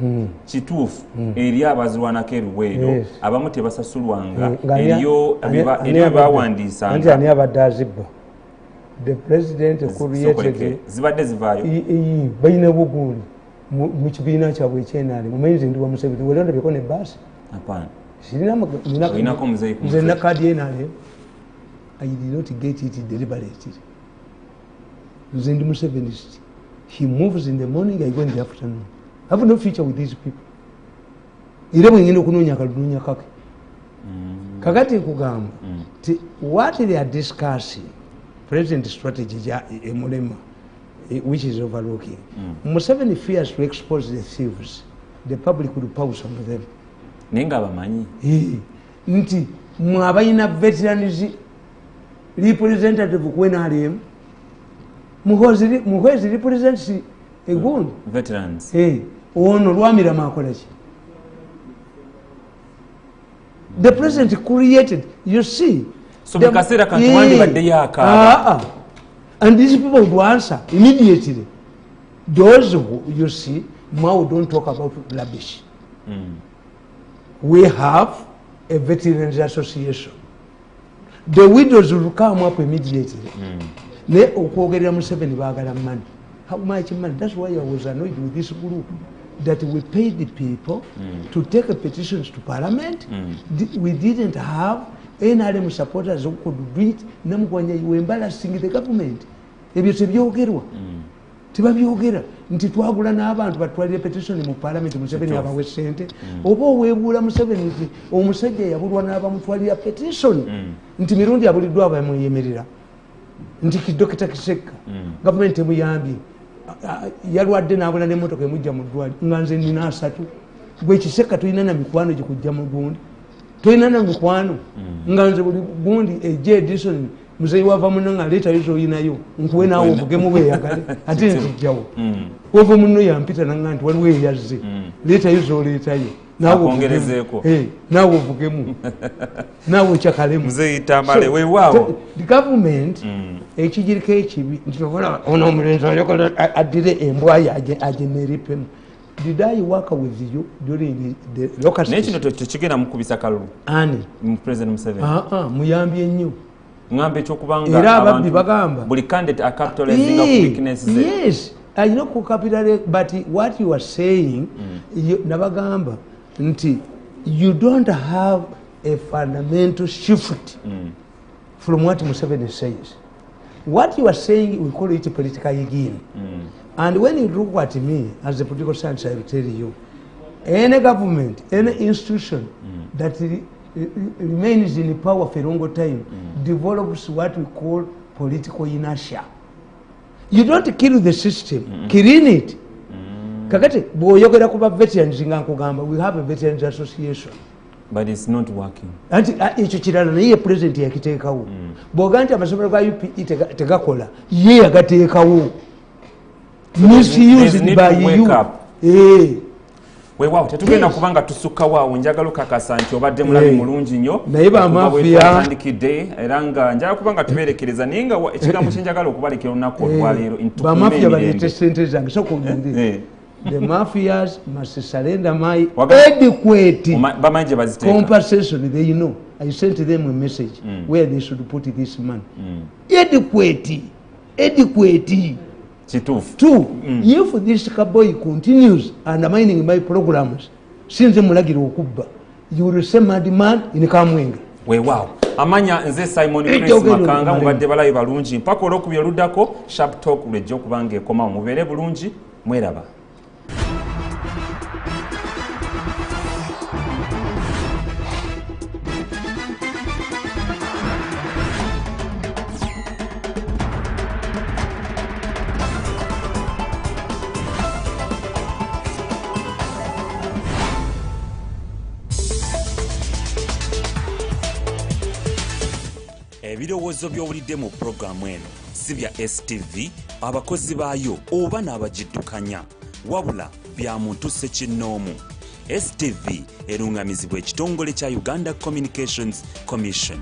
Speaker 3: Kituufu eri abazirwanako eruweero abamu tebasasulwanga eriyo bawandiisanga.
Speaker 2: Nti ani abadde azibba? The president created
Speaker 3: zibadde zivayo
Speaker 2: bayina bugundi mu kibiina kyabwe ekyenali mumenzi ndi wa Museveni welonda biko ne basi
Speaker 3: hapana
Speaker 2: sirina
Speaker 3: inako mzee
Speaker 2: nze na kadi yenale I did not get it deliberately. Nze ndi Musevenist. He moves in the morning, I go in the afternoon. I have no future with these people. Ile mwingine kunonya kalunya kake kakati kugamba what they are discussing present strategy emulema which is overlooking. Museveni fears to expose the thieves. The public will pounce on them.
Speaker 3: Nenga bamanyi.
Speaker 2: Nti mwabayina veterans representative kwena alem. Muhwezi represents egundi.
Speaker 3: Veterans.
Speaker 2: Ono lwamira makolaki. The president created, you see.
Speaker 3: So bikasera kantumandi badde yaka.
Speaker 2: And these people would answer immediately. Those who, you see, Mao don't talk about rubbish. We have a veterans association. The widows will come up immediately. Ne okwogerera Museveni baagala money. How much money? That's why I was annoyed with this group. That we paid the people to take petitions to parliament. We didn't have NRM supporters who could do it. Namkwanya, you embarrassing the government. Ebyo tebyogerwa. tebabyogera nti twagula n'abantu batwalire petition mu parliament Museveni abawe ssente oba oweebuula Museveni nti omusajja yabulwa n'abamutwalira petition nti mirundi abuliddwa abamuyemerera nti Dr. Kiseka gavumenti emuyambye yalwadde n'abula n'emmotoka emujja mu ddwali nga nze nina 3 gwe Kiseka tulina na mikwano gikujja mu gundi tulina na mikwano nga nze buli gundi ejja edition muzeyi wava muno nga leeta yizo oyinayo nkuwe naawe ovugemu bweyagale ate nzijjawo wova muno yampita nanga nti waliwo eyazze leeta yizo oleetayo naawe ovugemu naawe okyakalemu
Speaker 3: muzeyi Tamale weewaawo
Speaker 2: the government ekigiriko ekibi nti ono omulenzi addire embwayi ageneripemu. Did I work with you during the local
Speaker 3: station? Naye kino tekigenda mukubisa kalulu
Speaker 2: ani
Speaker 3: President Museveni
Speaker 2: muyambye nnyo
Speaker 3: ngambe ekyokubanga
Speaker 2: era ababbi bagamba
Speaker 3: buli candidate acapitalizing of weakness
Speaker 2: yes ayina kucapitalise but what you are saying nabagamba nti you don't have a fundamental shift from what Museveni says. What you are saying, we call it political again. And when you look at me as a political scientist, I will tell you, any government, any institution that remains in power for a long time develops what we call political inertia. You don't kill the system, killing it. Kakati, boyogera kuba veterans nga nkugamba, we have a veterans association.
Speaker 3: But it's not working.
Speaker 2: Anti ekyo kirala naye president yakiteekawo. Bw'oga nti amasomero ga UPE tegakola, ye yagateekawo. Misused by you.
Speaker 3: Weewaawo tetugenda kubanga tusukkawo awo njagala okakasa nti obadde mulabi mulungi nnyo
Speaker 2: naye bamafiya
Speaker 3: atandikidde era nga njagala kubanga tubeerekereza naye nga ekigambo kye njagala okubalekera olunaku olwaleero
Speaker 2: bamafiya baleete ssente zange soka olunde. The mafias must surrender my adequate compensation. They know. I sent them a message where they should put this money. Adequate. Two. If this cowboy continues undermining my programs, since mulagiro okubba, you will send my demand in Kamwenge.
Speaker 3: Wow. Amanya nze Simon Chris Makanga mubadde balayi balungi mpaka olwokubiri oluddako Sharp Talk lejja okubanga ekoma mubeere bulungi mweraba. Ebirowoozo by'owulidde mu puroguramu eno si bya STV abakozi baayo oba n'abagiddukanya wabula bya muntu ssekinnoomu. STV erungamizibwa ekitongole kya Uganda Communications Commission.